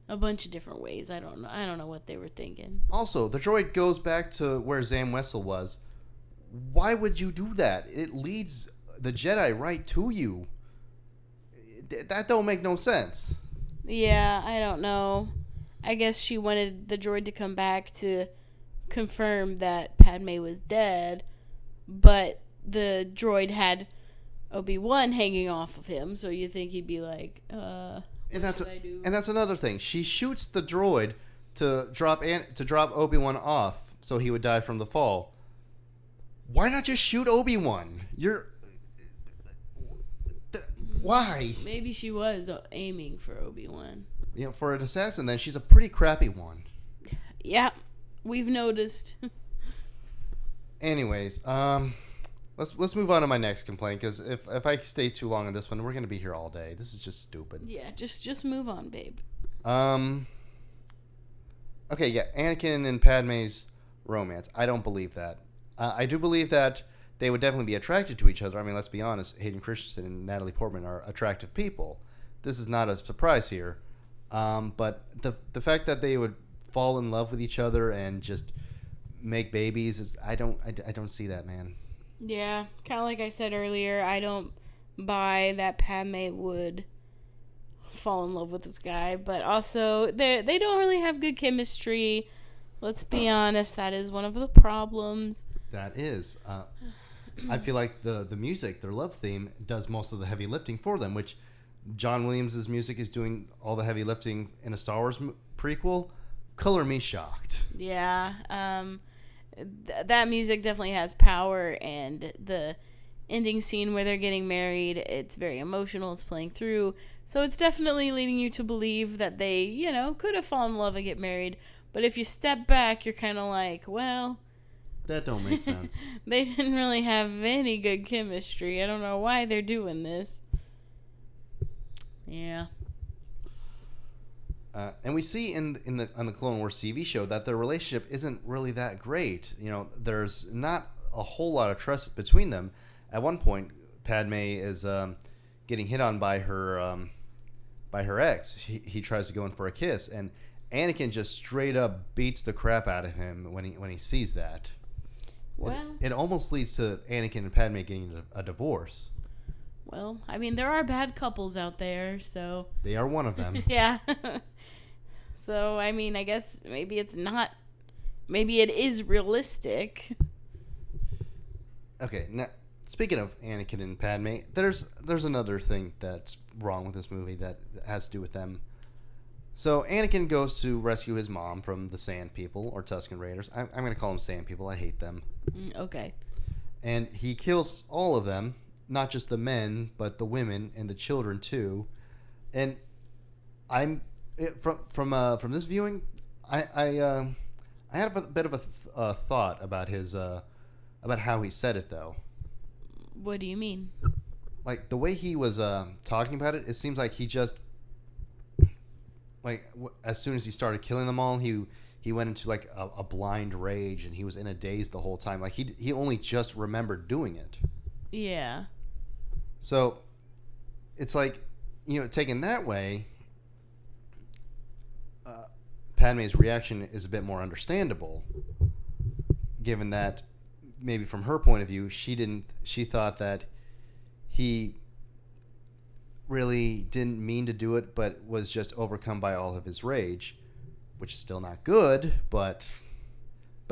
a bunch of different ways. I don't know what they were thinking. Also, the droid goes back to where Zam Wessel was. Why would you do that? It leads the Jedi right to you. That don't make no sense. Yeah, I don't know. I guess she wanted the droid to come back to confirm that Padme was dead, but the droid had Obi-Wan hanging off of him, so you think he'd be like, and that's another thing. She shoots the droid to drop Obi-Wan off so he would die from the fall. Why not just shoot Obi-Wan? Why? Maybe she was aiming for Obi-Wan. For an assassin, then she's a pretty crappy one. Yeah, we've noticed. Anyways, let's move on to my next complaint, because if I stay too long on this one, we're gonna be here all day. This is just stupid. Yeah, just move on, babe. Okay, yeah, Anakin and Padme's romance. I don't believe that. I do believe that they would definitely be attracted to each other. I mean, let's be honest. Hayden Christensen and Natalie Portman are attractive people. This is not a surprise here. But the fact that they would fall in love with each other and just make babies is I don't see that, man. Yeah, kind of like I said earlier, I don't buy that Padme would fall in love with this guy, but also they don't really have good chemistry. Let's be honest, that is one of the problems. That is. I feel like the music, their love theme, does most of the heavy lifting for them, which John Williams' music is doing all the heavy lifting in a Star Wars prequel. Color me shocked. Yeah, that music definitely has power, and the ending scene where they're getting married, it's very emotional, it's playing through, so it's definitely leading you to believe that they, could have fallen in love and get married, but if you step back, you're kind of like, well... That don't make sense. They didn't really have any good chemistry. I don't know why they're doing this. Yeah. And we see on the Clone Wars TV show that their relationship isn't really that great. There's not a whole lot of trust between them. At one point, Padme is getting hit on by her ex. He tries to go in for a kiss, and Anakin just straight up beats the crap out of him when he sees that. Well, it almost leads to Anakin and Padme getting a divorce. Well, I mean, there are bad couples out there, so... They are one of them. Yeah. So, I mean, I guess maybe it's not... Maybe it is realistic. Okay, now, speaking of Anakin and Padme, there's another thing that's wrong with this movie that has to do with them. So Anakin goes to rescue his mom from the Sand People, or Tusken Raiders. I'm going to call them Sand People. I hate them. Okay. And he kills all of them, not just the men, but the women and the children too. And from this viewing, I had a bit of a thought about about how he said it, though. What do you mean? Like the way he was talking about it, it seems like he just as soon as he started killing them all, he went into like a blind rage, and he was in a daze the whole time. Like he only just remembered doing it. Yeah. So it's like, taken that way, Padme's reaction is a bit more understandable, given that maybe from her point of view, she thought that he really didn't mean to do it, but was just overcome by all of his rage, which is still not good, but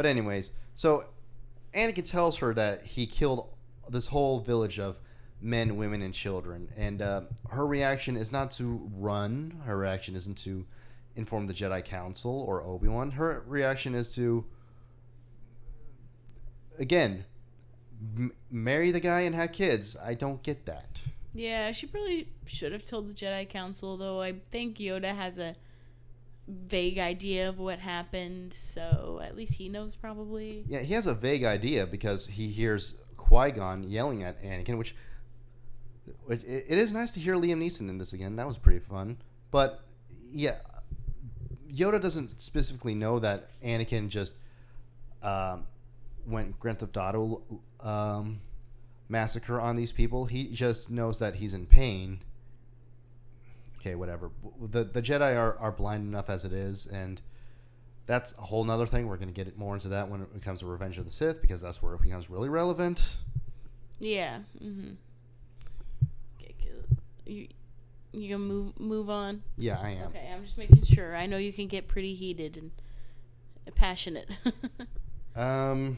anyways, so Anakin tells her that he killed this whole village of men, women, and children, and her reaction is not to run. Her reaction isn't to inform the Jedi Council or Obi-Wan. Her reaction is to, again, marry the guy and have kids. I don't get that. Yeah, she probably should have told the Jedi Council, though I think Yoda has a vague idea of what happened, so at least he knows probably. Yeah, he has a vague idea because he hears Qui-Gon yelling at Anakin, which it is nice to hear Liam Neeson in this again. That was pretty fun. But, yeah, Yoda doesn't specifically know that Anakin just went Grand Theft Auto massacre on these people. He just knows that he's in pain. Okay, whatever. The Jedi are blind enough as it is, and that's a whole nother thing. We're going to get more into that when it comes to Revenge of the Sith, because that's where it becomes really relevant. Yeah. Mm-hmm. Okay, you gonna move on? Yeah, I am. Okay, I'm just making sure. I know you can get pretty heated and passionate. Yeah,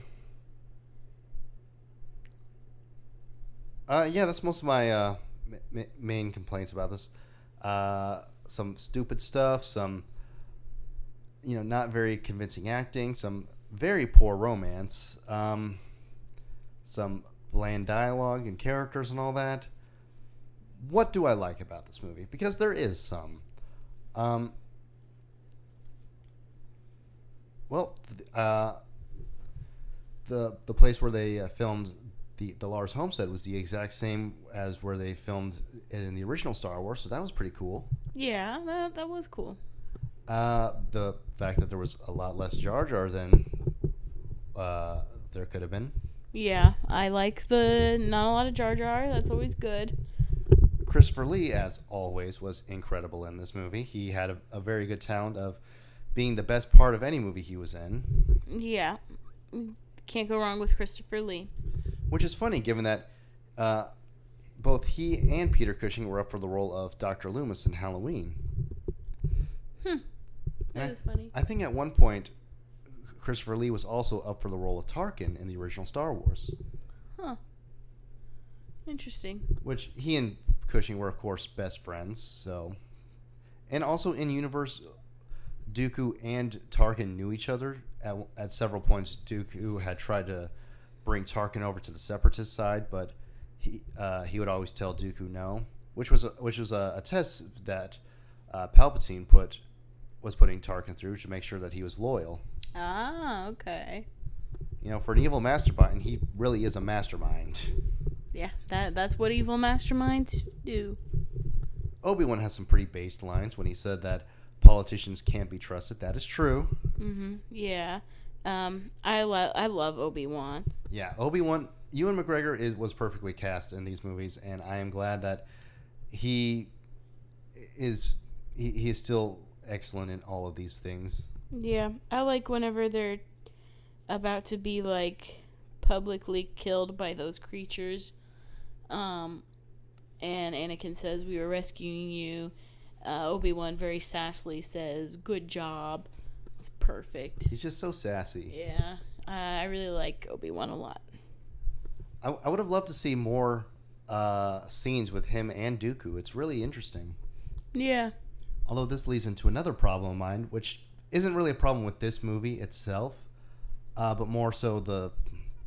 that's most of my main complaints about this. Some stupid stuff, some, not very convincing acting, some very poor romance, some bland dialogue and characters and all that. What do I like about this movie? Because there is some. The place where they filmed the Lars Homestead was the exact same as where they filmed it in the original Star Wars, so that was pretty cool. Yeah, that was cool. The fact that there was a lot less Jar Jar than there could have been. Yeah, I like the not a lot of Jar Jar. That's always good. Christopher Lee, as always, was incredible in this movie. He had a very good talent of being the best part of any movie he was in. Yeah, can't go wrong with Christopher Lee. Which is funny, given that both he and Peter Cushing were up for the role of Dr. Loomis in Halloween. That is funny. I think at one point, Christopher Lee was also up for the role of Tarkin in the original Star Wars. Huh. Interesting. Which he and Cushing were, of course, best friends. So, and also in universe, Dooku and Tarkin knew each other. At several points, Dooku had tried to bring Tarkin over to the Separatist side, but he would always tell Dooku no, which was a test that Palpatine was putting Tarkin through to make sure that he was loyal. Ah, okay. For an evil mastermind, he really is a mastermind. Yeah, that's what evil masterminds do. Obi-Wan has some pretty based lines when he said that politicians can't be trusted. That is true. Mm-hmm. Yeah. I love Obi-Wan. Yeah, Obi-Wan, Ewan McGregor was perfectly cast in these movies, and I am glad that he is still excellent in all of these things. Yeah, I like whenever they're about to be publicly killed by those creatures. And Anakin says, "We were rescuing you." Obi-Wan very sassily says, "Good job." It's perfect. He's just so sassy. Yeah, I really like Obi-Wan a lot. I would have loved to see more scenes with him and Dooku. It's really interesting. Yeah. Although this leads into another problem of mine, which isn't really a problem with this movie itself, but more so the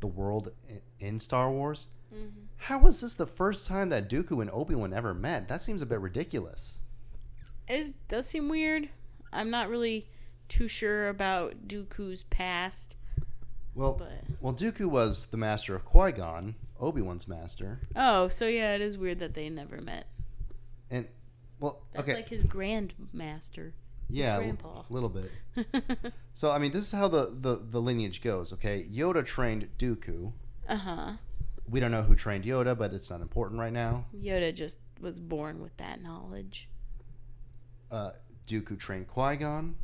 world in Star Wars. Mm-hmm. How was this the first time that Dooku and Obi-Wan ever met? That seems a bit ridiculous. It does seem weird. I'm not really too sure about Dooku's past. Well, Dooku was the master of Qui-Gon, Obi-Wan's master. Oh, so yeah, it is weird that they never met. And, that's okay. like his grandmaster. Yeah, his grandpa. A little bit. So, this is how the lineage goes, okay? Yoda trained Dooku. Uh-huh. We don't know who trained Yoda, but it's not important right now. Yoda just was born with that knowledge. Dooku trained Qui-Gon.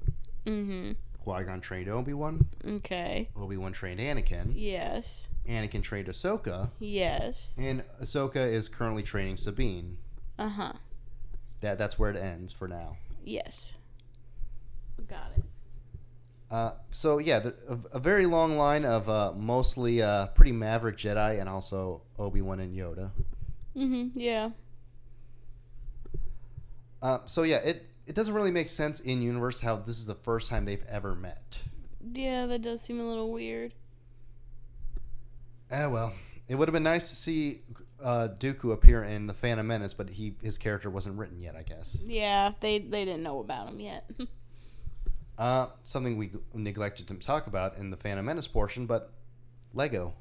Mm-hmm. Qui-Gon trained Obi-Wan. Okay. Obi-Wan trained Anakin. Yes. Anakin trained Ahsoka. Yes. And Ahsoka is currently training Sabine. Uh-huh. That's where it ends for now. Yes. Got it. So yeah, a very long line of mostly pretty maverick Jedi and also Obi-Wan and Yoda. Mm-hmm. Yeah. So yeah, it doesn't really make sense in universe how this is the first time they've ever met. Yeah, that does seem a little weird. Well, it would have been nice to see Dooku appear in the Phantom Menace, but his character wasn't written yet, I guess. Yeah, they didn't know about him yet. Something we neglected to talk about in the Phantom Menace portion, but Lego.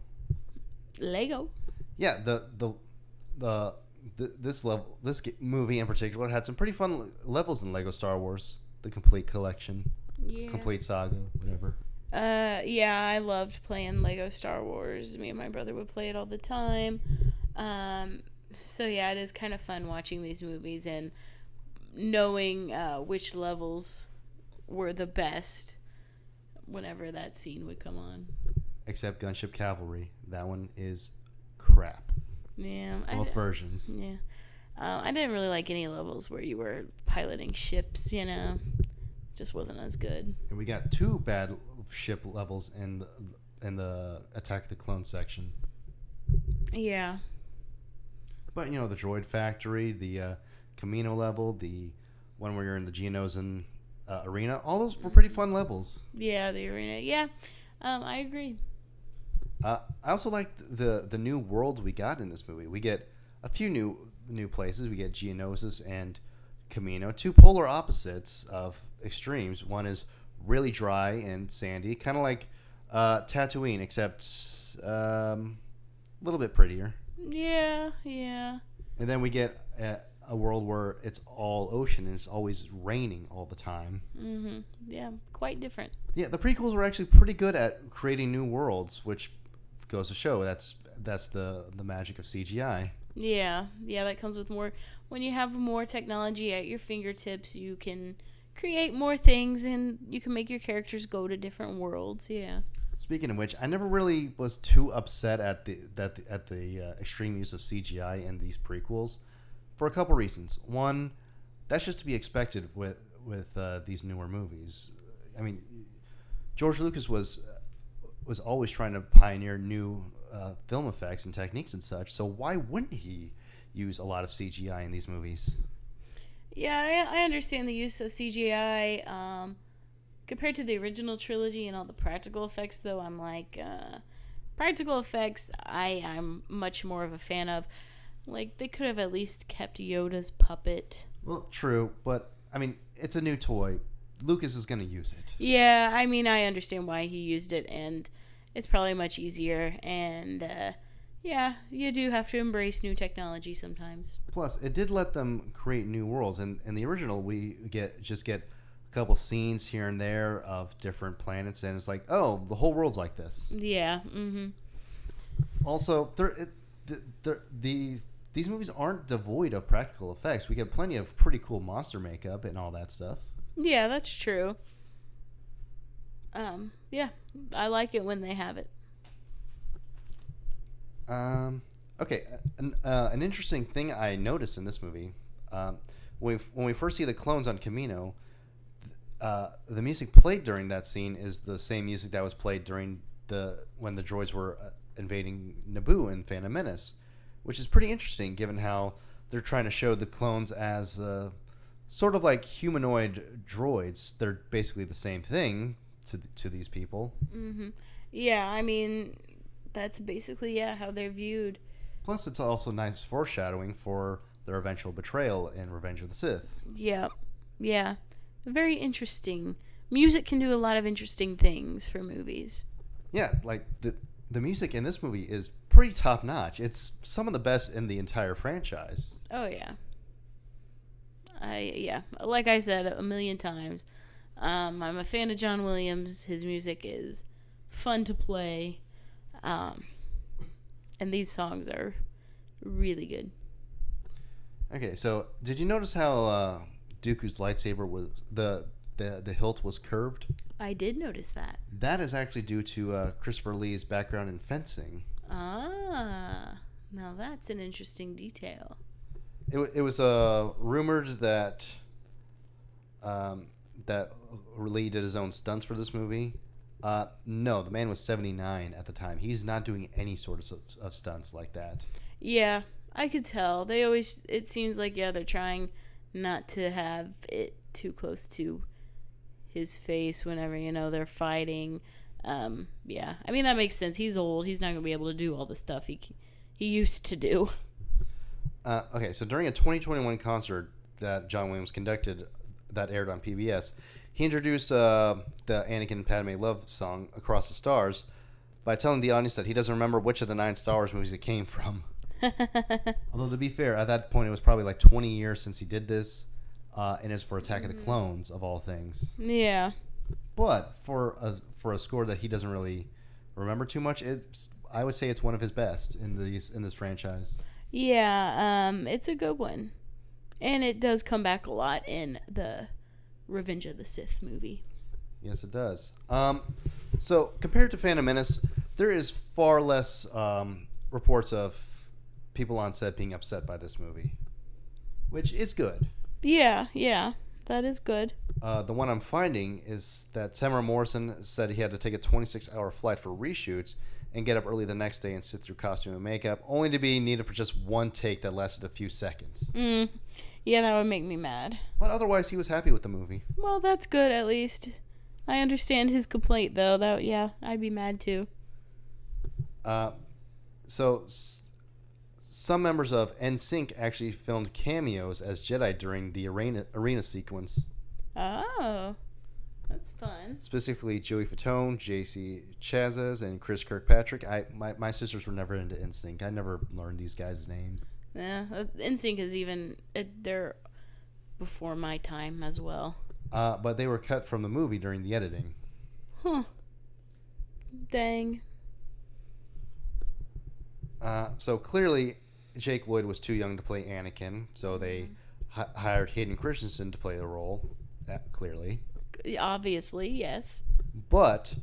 Lego. Yeah, this movie in particular had some pretty fun levels in Lego Star Wars, the complete collection, Yeah. complete saga, whatever. Yeah, I loved playing Lego Star Wars. Me and my brother would play it all the time. So yeah, it is kind of fun watching these movies and knowing which levels were the best whenever that scene would come on. Except Gunship Cavalry, that one is crap. Yeah, Both versions. Yeah, I didn't really like any levels where you were piloting ships. Just wasn't as good. And we got 2 bad ship levels in the Attack of the Clones section. Yeah. But the Droid Factory, the Camino level, the one where you're in the Geonosian arena, all those were pretty fun levels. Yeah, the arena. Yeah, I agree. I also like the new worlds we got in this movie. We get a few new places. We get Geonosis and Camino, 2 polar opposites of extremes. One is really dry and sandy, kind of like Tatooine, except a little bit prettier. Yeah, yeah. And then we get a world where it's all ocean and it's always raining all the time. Mm-hmm. Yeah, quite different. Yeah, the prequels were actually pretty good at creating new worlds, which goes to show that's the magic of CGI. Yeah, that comes with more. When you have more technology at your fingertips, you can create more things and you can make your characters go to different worlds. Yeah. Speaking of which, I never really was too upset at the extreme use of CGI in these prequels, for a couple reasons. One, that's just to be expected with these newer movies. I mean, George Lucas was always trying to pioneer new film effects and techniques and such. So why wouldn't he use a lot of CGI in these movies? Yeah, I understand the use of CGI. Compared to the original trilogy and all the practical effects, though, I'm like, practical effects I'm much more of a fan of. Like, they could have at least kept Yoda's puppet. Well, true, but, I mean, it's a new toy. Lucas is going to use it. Yeah, I mean, I understand why he used it, and it's probably much easier. And, yeah, you do have to embrace new technology sometimes. Plus, it did let them create new worlds. And in the original, we just get a couple scenes here and there of different planets, and it's like, oh, the whole world's like this. Yeah, mm-hmm. Also, these movies aren't devoid of practical effects. We get plenty of pretty cool monster makeup and all that stuff. Yeah, that's true. Yeah, I like it when they have it. Okay, an interesting thing I noticed in this movie, when we first see the clones on Camino, the music played during that scene is the same music that was played during when the droids were invading Naboo in Phantom Menace, which is pretty interesting given how they're trying to show the clones as sort of like humanoid droids. They're basically the same thing to these people. Mm-hmm. Yeah, I mean, that's basically, how they're viewed. Plus, it's also nice foreshadowing for their eventual betrayal in Revenge of the Sith. Yeah. Very interesting. Music can do a lot of interesting things for movies. Yeah, like the music in this movie is pretty top notch. It's some of the best in the entire franchise. Oh yeah. Like I said a million times, I'm a fan of John Williams. His music is fun to play, and these songs are really good. Okay, so did you notice how Dooku's lightsaber was the hilt was curved. I did notice that. That is actually due to Christopher Lee's background in fencing. Ah, now that's an interesting detail. It was rumored that that Lee did his own stunts for this movie. No, the man was 79 at the time. He's not doing any sort of stunts like that. Yeah, I could tell. It seems like, they're trying not to have it too close to his face whenever, they're fighting. Yeah, I mean, that makes sense. He's old. He's not going to be able to do all the stuff he used to do. Okay, so during a 2021 concert that John Williams conducted that aired on PBS, he introduced the Anakin and Padme love song, Across the Stars, by telling the audience that he doesn't remember which of the 9 Star Wars movies it came from. Although, to be fair, at that point, it was probably like 20 years since he did this, and it's for Attack of the Clones, of all things. Yeah. But for a score that he doesn't really remember too much, I would say it's one of his best in this franchise. Yeah, it's a good one. And it does come back a lot in the Revenge of the Sith movie. Yes, it does. So, compared to Phantom Menace, there is far less reports of people on set being upset by this movie, which is good. Yeah, that is good. The one I'm finding is that Tamara Morrison said he had to take a 26-hour flight for reshoots and get up early the next day and sit through costume and makeup, only to be needed for just one take that lasted a few seconds. Yeah, that would make me mad. But otherwise, he was happy with the movie. Well, that's good, at least. I understand his complaint, though. I'd be mad, too. Some members of NSYNC actually filmed cameos as Jedi during the arena sequence. Oh, that's fun. Specifically, Joey Fatone, J.C. Chazes, and Chris Kirkpatrick. My sisters were never into NSYNC. I never learned these guys' names. Yeah, NSYNC is they're before my time as well. But they were cut from the movie during the editing. Huh. Dang. So clearly, Jake Lloyd was too young to play Anakin, so they hired Hayden Christensen to play the role, clearly. Obviously, yes. But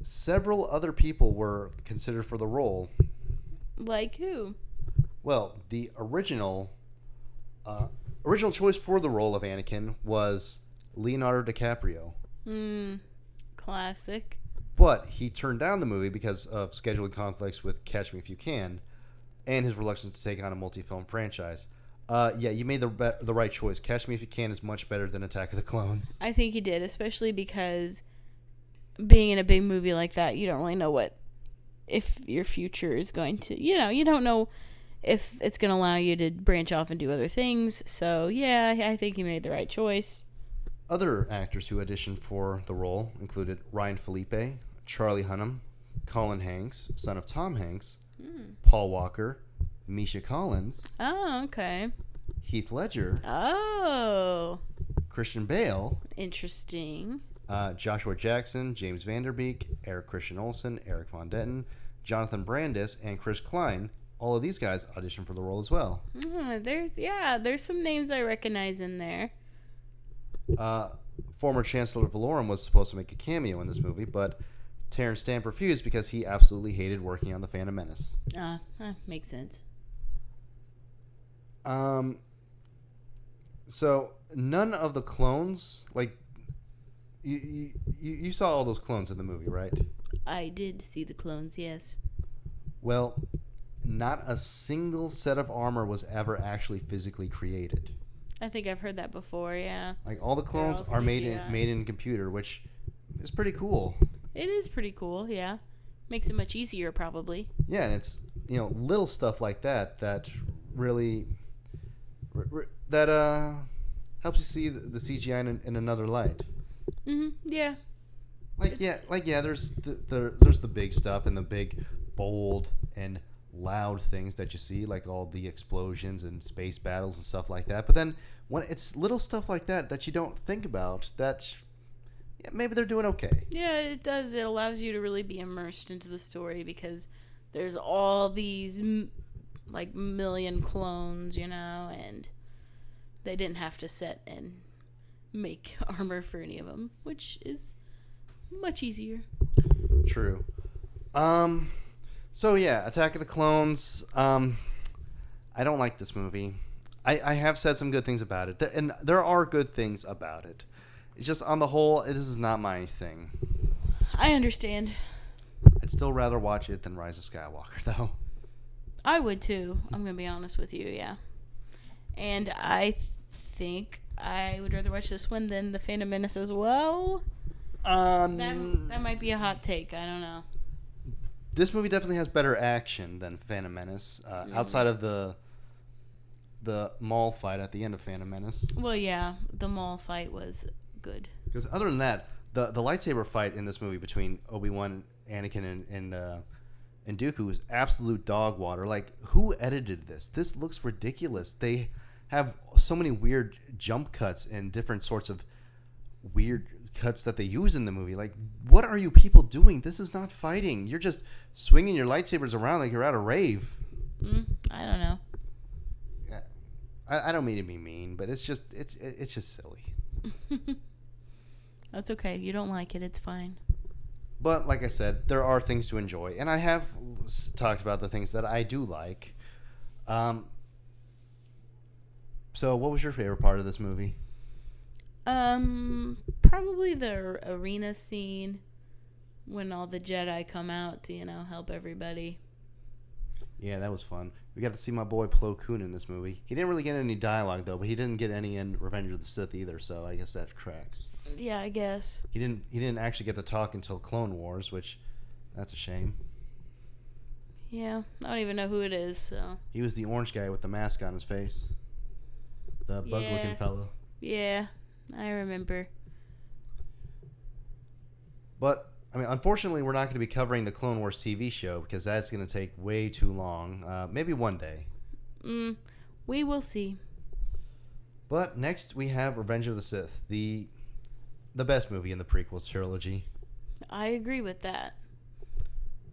several other people were considered for the role. Like who? Well, the original choice for the role of Anakin was Leonardo DiCaprio. Classic. But he turned down the movie because of scheduling conflicts with Catch Me If You Can and his reluctance to take on a multi-film franchise. You made the right choice. Catch Me If You Can is much better than Attack of the Clones. I think he did, especially because being in a big movie like that, you don't really know if your future is going to, you don't know if it's going to allow you to branch off and do other things. So, yeah, I think he made the right choice. Other actors who auditioned for the role included Ryan Felipe, Charlie Hunnam, Colin Hanks, son of Tom Hanks, Paul Walker, Misha Collins. Oh, okay. Heath Ledger. Oh. Christian Bale. Interesting. Joshua Jackson, James Vanderbeek, Eric Christian Olsen, Eric Von Detten, Jonathan Brandis, and Chris Klein. All of these guys auditioned for the role as well. There's some names I recognize in there. Former Chancellor Valorum was supposed to make a cameo in this movie, but Terrence Stamp refused because he absolutely hated working on The Phantom Menace. Makes sense. So none of the clones, like, you saw all those clones in the movie, right? I did see the clones, yes. Well, not a single set of armor was ever actually physically created. I think I've heard that before, yeah. Like, all the clones are made in computer, which is pretty cool. It is pretty cool, yeah. Makes it much easier, probably. Yeah, and it's, little stuff like that really helps you see the CGI in another light. Yeah. There's the big stuff and the big, bold and loud things that you see, like all the explosions and space battles and stuff like that. But then when it's little stuff like that you don't think about, maybe they're doing okay. Yeah, it does. It allows you to really be immersed into the story because there's all these million clones, and they didn't have to set and make armor for any of them, which is much easier. True. So yeah, Attack of the Clones. I don't like this movie. I have said some good things about it, and there are good things about it. It's just on the whole, this is not my thing. I understand. I'd still rather watch it than Rise of Skywalker, though. I would too. I'm gonna be honest with you, yeah. And I think I would rather watch this one than The Phantom Menace as well. That might be a hot take. I don't know. This movie definitely has better action than Phantom Menace, outside of the mall fight at the end of Phantom Menace. Well, yeah, the mall fight was good. Because other than that, the lightsaber fight in this movie between Obi-Wan, Anakin, and Dooku is absolute dog water. Like, who edited this? This looks ridiculous. They have so many weird jump cuts and different sorts of weird cuts that they use in the movie. Like, what are you people doing? This is not fighting. You're just swinging your lightsabers around like you're at a rave. I don't know. I don't mean to be mean, but it's just silly. That's okay. You don't like it. It's fine. But like I said, there are things to enjoy, and I have talked about the things that I do like. So what was your favorite part of this movie? Probably the arena scene when all the Jedi come out to, help everybody. Yeah, that was fun. We got to see my boy Plo Koon in this movie. He didn't really get any dialogue though, but he didn't get any in Revenge of the Sith either, so I guess that tracks. Yeah, I guess. He didn't actually get to talk until Clone Wars, which that's a shame. Yeah, I don't even know who it is, so. He was the orange guy with the mask on his face. The bug-looking fellow. Yeah, I remember. But I mean, unfortunately, we're not going to be covering the Clone Wars TV show because that's going to take way too long. Maybe one day. We will see. But next we have Revenge of the Sith, the best movie in the prequels trilogy. I agree with that.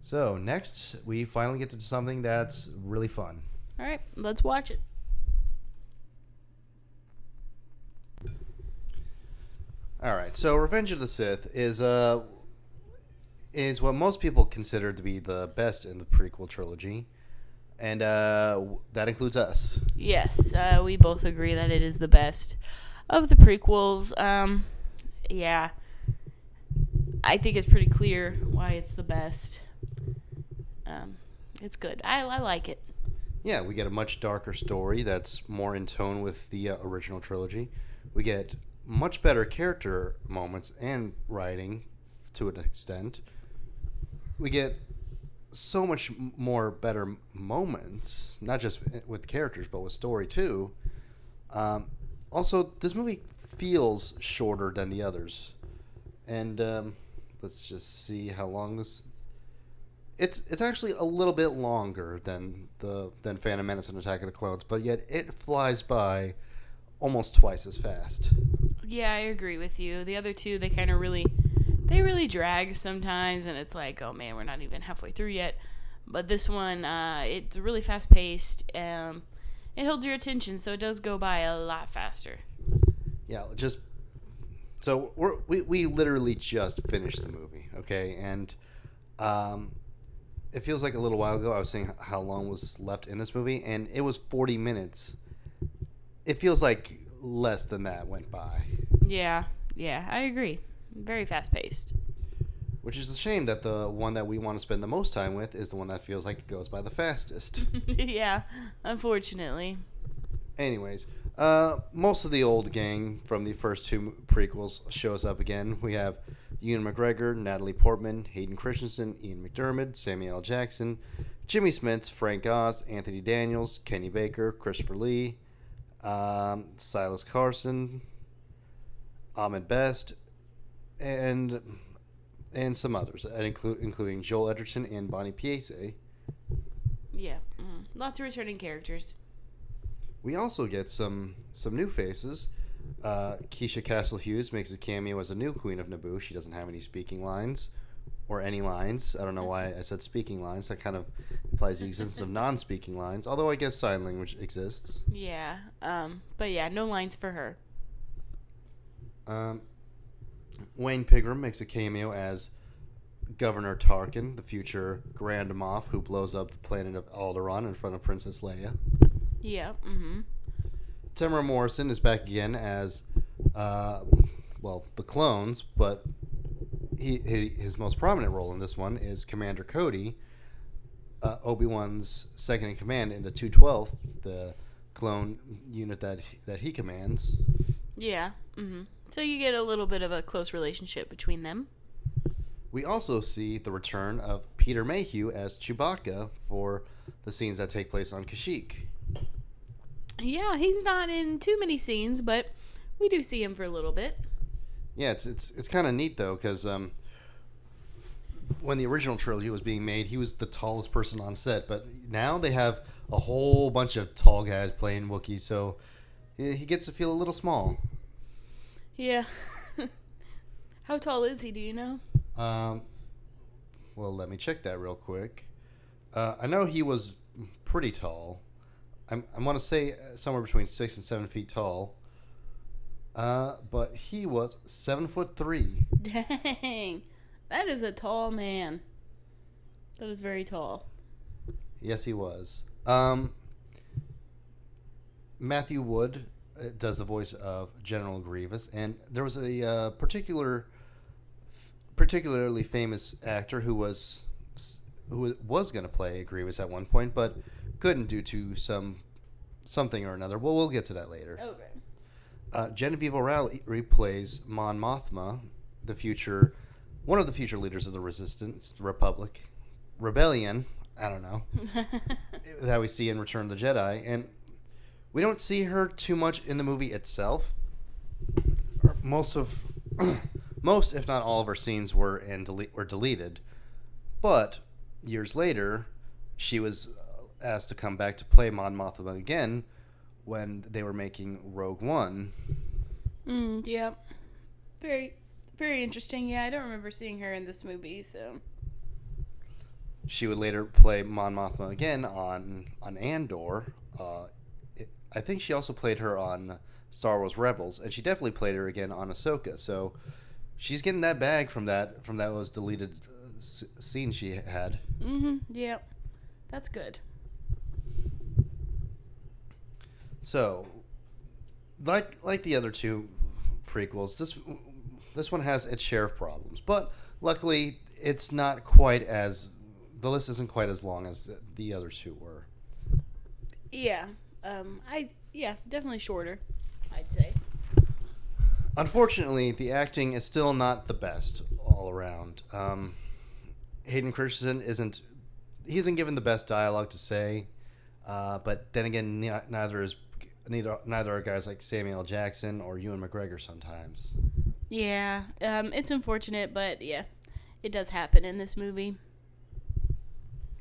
So next we finally get to something that's really fun. All right, let's watch it. All right, so Revenge of the Sith is what most people consider to be the best in the prequel trilogy, and that includes us. Yes, we both agree that it is the best of the prequels. Yeah, I think it's pretty clear why it's the best. It's good. I like it. Yeah, we get a much darker story that's more in tone with the original trilogy. We get much better character moments and writing to an extent. We get so much more better moments, not just with characters, but with story too. Also, this movie feels shorter than the others. And let's just see how long this... It's actually a little bit longer than Phantom Menace and Attack of the Clones, but yet it flies by almost twice as fast. Yeah, I agree with you. The other two, they kind of really drag sometimes, and it's like, oh man, we're not even halfway through yet. But this one, it's really fast paced. It holds your attention, so it does go by a lot faster. Yeah, so we literally just finished the movie, okay, and it feels like a little while ago I was saying how long was left in this movie, and it was 40 minutes. It feels like less than that went by. Yeah, I agree. Very fast paced. Which is a shame that the one that we want to spend the most time with is the one that feels like it goes by the fastest. Yeah, unfortunately. Anyways, most of the old gang from the first two prequels shows up again. We have Ewan McGregor, Natalie Portman, Hayden Christensen, Ian McDiarmid, Samuel L. Jackson, Jimmy Smits, Frank Oz, Anthony Daniels, Kenny Baker, Christopher Lee, Silas Carson, Ahmed Best, and some others, including Joel Edgerton and Bonnie Piesse. Yeah, lots of returning characters. We also get some new faces. Keisha Castle Hughes makes a cameo as a new Queen of Naboo. She doesn't have any speaking lines. or any lines. I don't know why I said speaking lines. That kind of implies the existence of non-speaking lines, although I guess sign language exists. Yeah. But yeah, no lines for her. Wayne Pigram makes a cameo as Governor Tarkin, the future Grand Moff who blows up the planet of Alderaan in front of Princess Leia. Yeah. Mm-hmm. Tamara Morrison is back again as, the clones, but his most prominent role in this one is Commander Cody, Obi-Wan's second in command in the 212th, the clone unit that he commands. Yeah. Mm-hmm. So you get a little bit of a close relationship between them. We also see the return of Peter Mayhew as Chewbacca for the scenes that take place on Kashyyyk. Yeah, he's not in too many scenes, but we do see him for a little bit. Yeah, it's kind of neat though, because when the original trilogy was being made, he was the tallest person on set, but now they have a whole bunch of tall guys playing Wookiee, so he gets to feel a little small. Yeah. How tall is he? Do you know? Well, let me check that real quick. I know he was pretty tall. I want to say somewhere between 6 and 7 feet tall. But he was 7'3". Dang, that is a tall man. That is very tall. Yes, he was. Matthew Wood does the voice of General Grievous, and there was a particularly famous actor who was going to play Grievous at one point, but couldn't due to something or another. Well, we'll get to that later. Okay. Genevieve O'Reilly plays Mon Mothma, one of the future leaders of the Resistance, Republic, Rebellion. I don't know that we see in Return of the Jedi, and we don't see her too much in the movie itself. Most, if not all, of her scenes were deleted, but years later, she was asked to come back to play Mon Mothma again when they were making Rogue One. Yeah. Very, very interesting. Yeah, I don't remember seeing her in this movie, so. She would later play Mon Mothma again on Andor. I think she also played her on Star Wars Rebels, and she definitely played her again on Ahsoka. So she's getting that bag from that was deleted scene she had. Yeah, that's good. So, like the other two prequels, this one has its share of problems, but luckily it's not quite as the list isn't quite as long as the other two were. Yeah, definitely shorter, I'd say. Unfortunately, the acting is still not the best all around. Hayden Christensen isn't given the best dialogue to say, but then again, neither are guys like Samuel L. Jackson or Ewan McGregor sometimes. Yeah, it's unfortunate, but yeah, it does happen in this movie.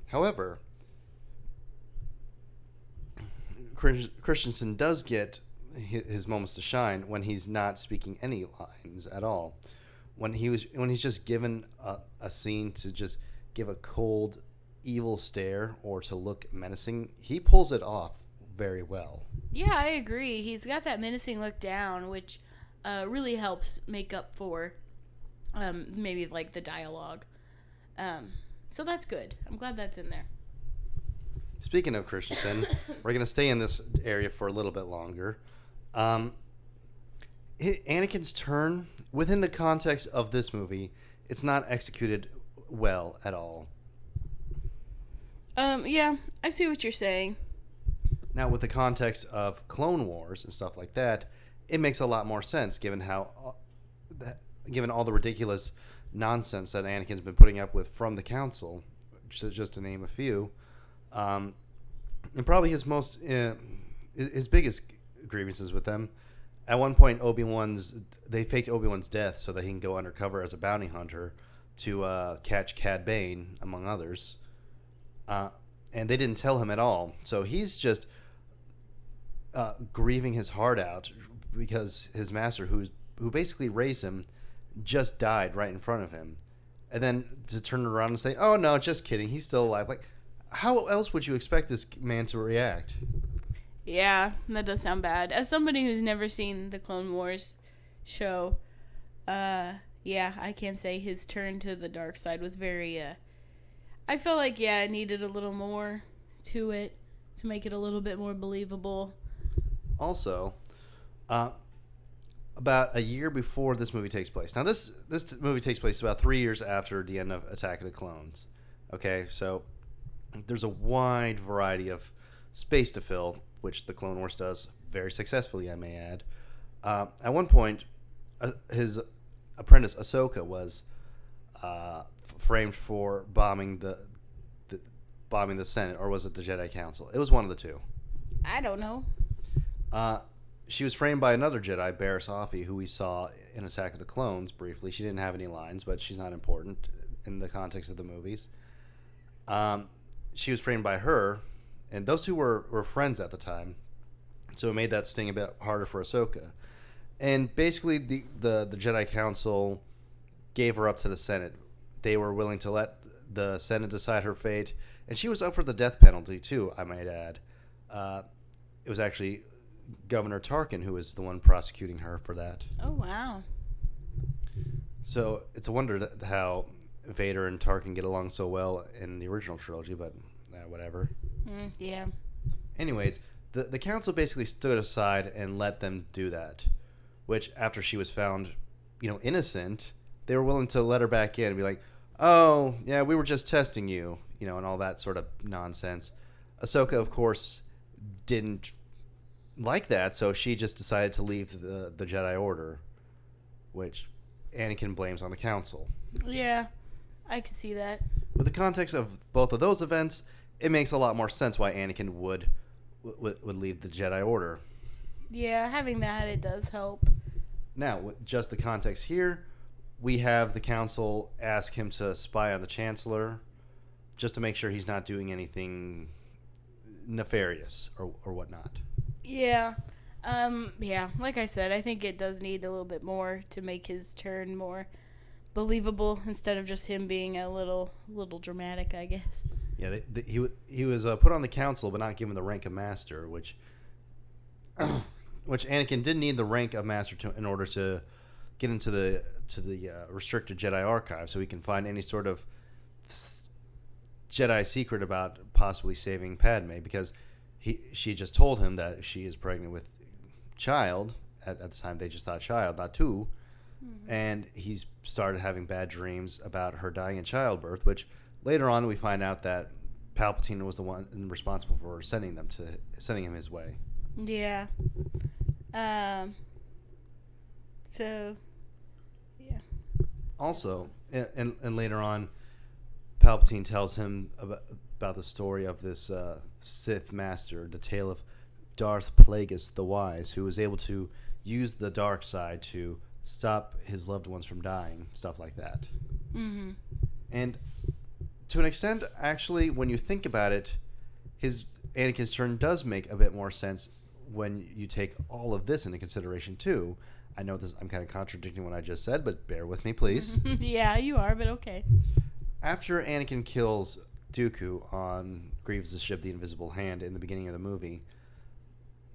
However, Christensen does get his moments to shine when he's not speaking any lines at all. When he's just given a scene to just give a cold, evil stare or to look menacing, he pulls it off very well. Yeah, I agree. He's got that menacing look down, which really helps make up for maybe like the dialogue. So that's good. I'm glad that's in there. Speaking of Christensen, we're going to stay in this area for a little bit longer. Anakin's turn, within the context of this movie, it's not executed well at all. Yeah, I see what you're saying. Now, with the context of Clone Wars and stuff like that, it makes a lot more sense given all the ridiculous nonsense that Anakin's been putting up with from the Council, just to name a few. And probably his biggest grievances with them. At one point, they faked Obi-Wan's death so that he can go undercover as a bounty hunter to catch Cad Bane, among others. And they didn't tell him at all. So he's just grieving his heart out because his master, who basically raised him, just died right in front of him. and then to turn around and say, "Oh no, just kidding, he's still alive." Like, how else would you expect this man to react? Yeah, that does sound bad. As somebody who's never seen the Clone Wars show, yeah, I can say his turn to the dark side was very, I felt like, yeah, it needed a little more to it to make it a little bit more believable. Also, about a year before this movie takes place. Now, this movie takes place about 3 years after the end of Attack of the Clones. Okay, so there's a wide variety of space to fill, which the Clone Wars does very successfully, I may add. At one point, his apprentice Ahsoka was framed for bombing the Senate, or was it the Jedi Council? It was one of the two. I don't know. She was framed by another Jedi, Barriss Offee, who we saw in Attack of the Clones briefly. She didn't have any lines, but she's not important in the context of the movies. She was framed by her, and those two were friends at the time, so it made that sting a bit harder for Ahsoka. And basically, the Jedi Council gave her up to the Senate. They were willing to let the Senate decide her fate, and she was up for the death penalty too, I might add. It was actually Governor Tarkin who was the one prosecuting her for that. Oh, wow. So it's a wonder how Vader and Tarkin get along so well in the original trilogy, but whatever. Yeah. Anyways, the council basically stood aside and let them do that, which after she was found, innocent, they were willing to let her back in and be like, "Oh, yeah, we were just testing you," and all that sort of nonsense. Ahsoka, of course, didn't like that, so she just decided to leave the Jedi Order, which Anakin blames on the council. Yeah, I could see that. With the context of both of those events, it makes a lot more sense why Anakin would leave the Jedi Order. Yeah, having that, it does help. Now, with just the context here, we have the council ask him to spy on the Chancellor just to make sure he's not doing anything nefarious or whatnot. Yeah. Yeah, like I said, I think it does need a little bit more to make his turn more believable instead of just him being a little dramatic, I guess. Yeah, he was put on the council but not given the rank of master, which Anakin did need the rank of master in order to get into the restricted Jedi archive, so he can find any sort of Jedi secret about possibly saving Padme, because she just told him that she is pregnant with child. At the time, they just thought child, not two. Mm-hmm. And he's started having bad dreams about her dying in childbirth, which later on we find out that Palpatine was the one responsible for sending him his way. Yeah. So, yeah. Also, and later on, Palpatine tells him about the story of this Sith master, the tale of Darth Plagueis the Wise, who was able to use the dark side to stop his loved ones from dying, stuff like that. Mm-hmm. And to an extent, actually, when you think about it, Anakin's turn does make a bit more sense when you take all of this into consideration too. I know I'm kind of contradicting what I just said, but bear with me, please. Yeah, you are, but okay. After Anakin kills Dooku on Grievous' ship, the Invisible Hand, in the beginning of the movie,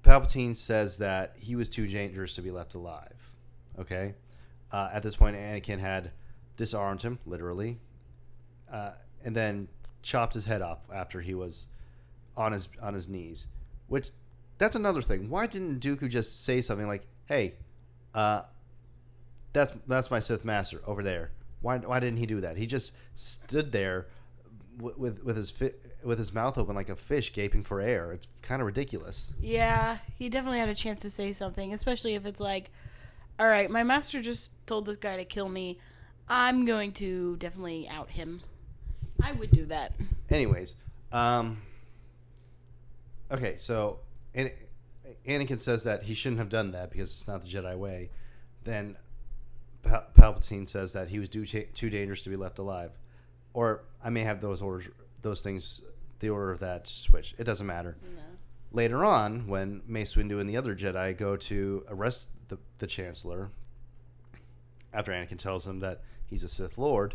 Palpatine says that he was too dangerous to be left alive. Okay? At this point, Anakin had disarmed him, literally, and then chopped his head off after he was on his knees. Which, that's another thing. Why didn't Dooku just say something like, "Hey, that's my Sith Master over there"? Why didn't he do that? He just stood there with his mouth open like a fish gaping for air. It's kind of ridiculous. Yeah, he definitely had a chance to say something, especially if it's like, all right, my master just told this guy to kill me. I'm going to definitely out him. I would do that. Anyways, okay, so Anakin says that he shouldn't have done that because it's not the Jedi way. Then Palpatine says that he was too dangerous to be left alive. Or I may have those things, the order of that switch. It doesn't matter. No. Later on, when Mace Windu and the other Jedi go to arrest the Chancellor, after Anakin tells him that he's a Sith Lord,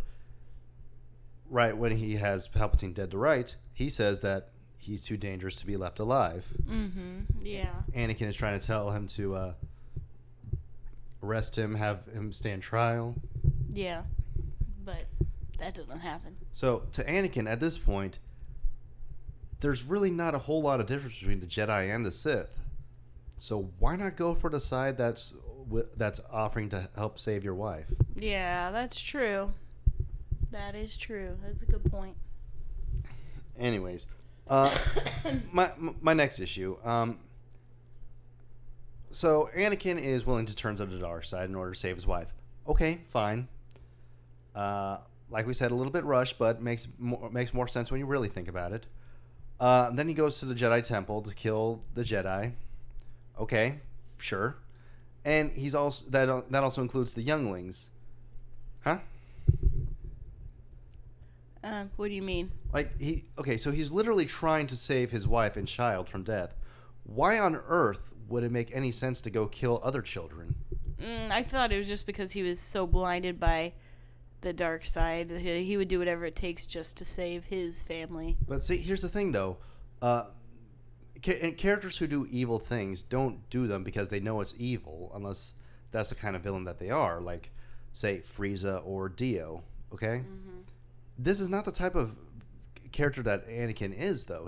right when he has Palpatine dead to rights, he says that he's too dangerous to be left alive. Mm-hmm. Yeah. Anakin is trying to tell him to arrest him, have him stand trial. Yeah. But that doesn't happen. So to Anakin at this point, there's really not a whole lot of difference between the Jedi and the Sith. So why not go for the side that's offering to help save your wife? Yeah, that's true. That is true. That's a good point. Anyways, my next issue. So Anakin is willing to turn to the dark side in order to save his wife. Okay, fine. Like we said, a little bit rushed, but makes more sense when you really think about it. Then he goes to the Jedi Temple to kill the Jedi. Okay, sure. And he's also that also includes the younglings. Huh? What do you mean? So he's literally trying to save his wife and child from death. Why on earth would it make any sense to go kill other children? I thought it was just because he was so blinded by the dark side that he would do whatever it takes just to save his family. But see, here's the thing, though. Characters who do evil things don't do them because they know it's evil, unless that's the kind of villain that they are, like, say, Frieza or Dio. Okay? Mm-hmm. This is not the type of character that Anakin is, though.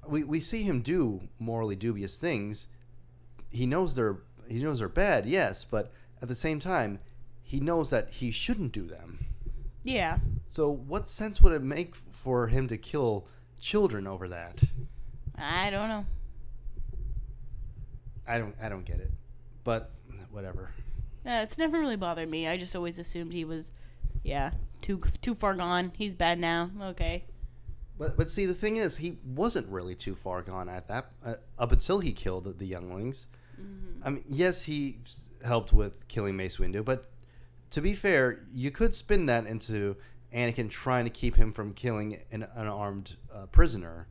We see him do morally dubious things. He knows they're bad, yes, but at the same time, he knows that he shouldn't do them. Yeah. So what sense would it make for him to kill children over that? I don't know. I don't get it. But whatever. It's never really bothered me. I just always assumed he was too far gone. He's bad now. Okay. But see, the thing is, he wasn't really too far gone at that up until he killed the younglings. Mm-hmm. I mean, yes, he helped with killing Mace Windu, but to be fair, you could spin that into Anakin trying to keep him from killing an unarmed prisoner.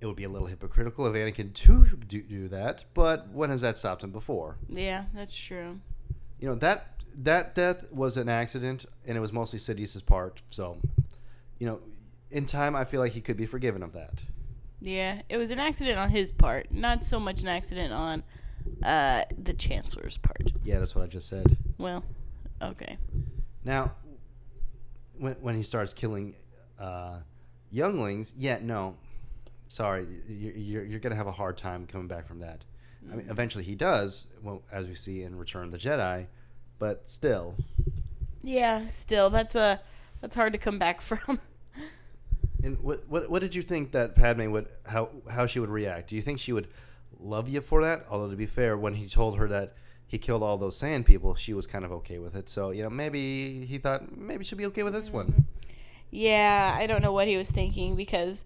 It would be a little hypocritical of Anakin to do that, but when has that stopped him before? Yeah, that's true. You know, that death was an accident, and it was mostly Sidious's part, so, you know, in time, I feel like he could be forgiven of that. Yeah, it was an accident on his part, not so much an accident on the Chancellor's part. Yeah, that's what I just said. Well, okay. Now, when he starts killing younglings, sorry, you're gonna have a hard time coming back from that. I mean, eventually he does, well, as we see in Return of the Jedi, but still. Yeah, still, that's hard to come back from. And what did you think that Padme would how she would react? Do you think she would love you for that? Although to be fair, when he told her that he killed all those sand people, she was kind of okay with it. So, you know, maybe he thought maybe she'll be okay with this one. Yeah, I don't know what he was thinking, because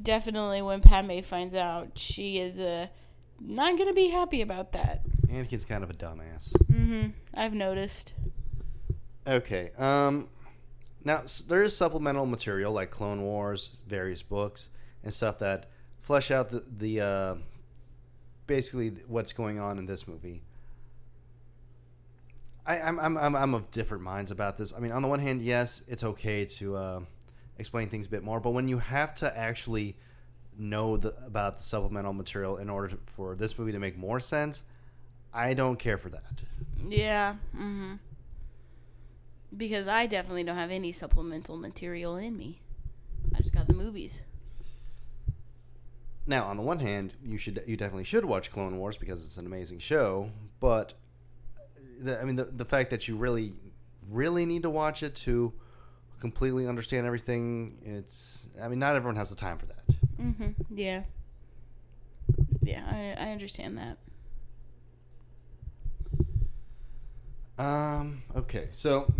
definitely when Padme finds out, she is not going to be happy about that. Anakin's kind of a dumbass. Mm-hmm. I've noticed. Okay. Now, there is supplemental material like Clone Wars, various books, and stuff that flesh out the basically what's going on in this movie. I'm of different minds about this. I mean, on the one hand, yes, it's okay to explain things a bit more, but when you have to actually know about the supplemental material in order for this movie to make more sense, I don't care for that. Yeah. Mm-hmm. Because I definitely don't have any supplemental material in me. I just got the movies. Now, on the one hand, you definitely should watch Clone Wars because it's an amazing show. But the fact that you really, really need to watch it to completely understand everything, not everyone has the time for that. Mm-hmm. Yeah. Yeah, I understand that. Okay, so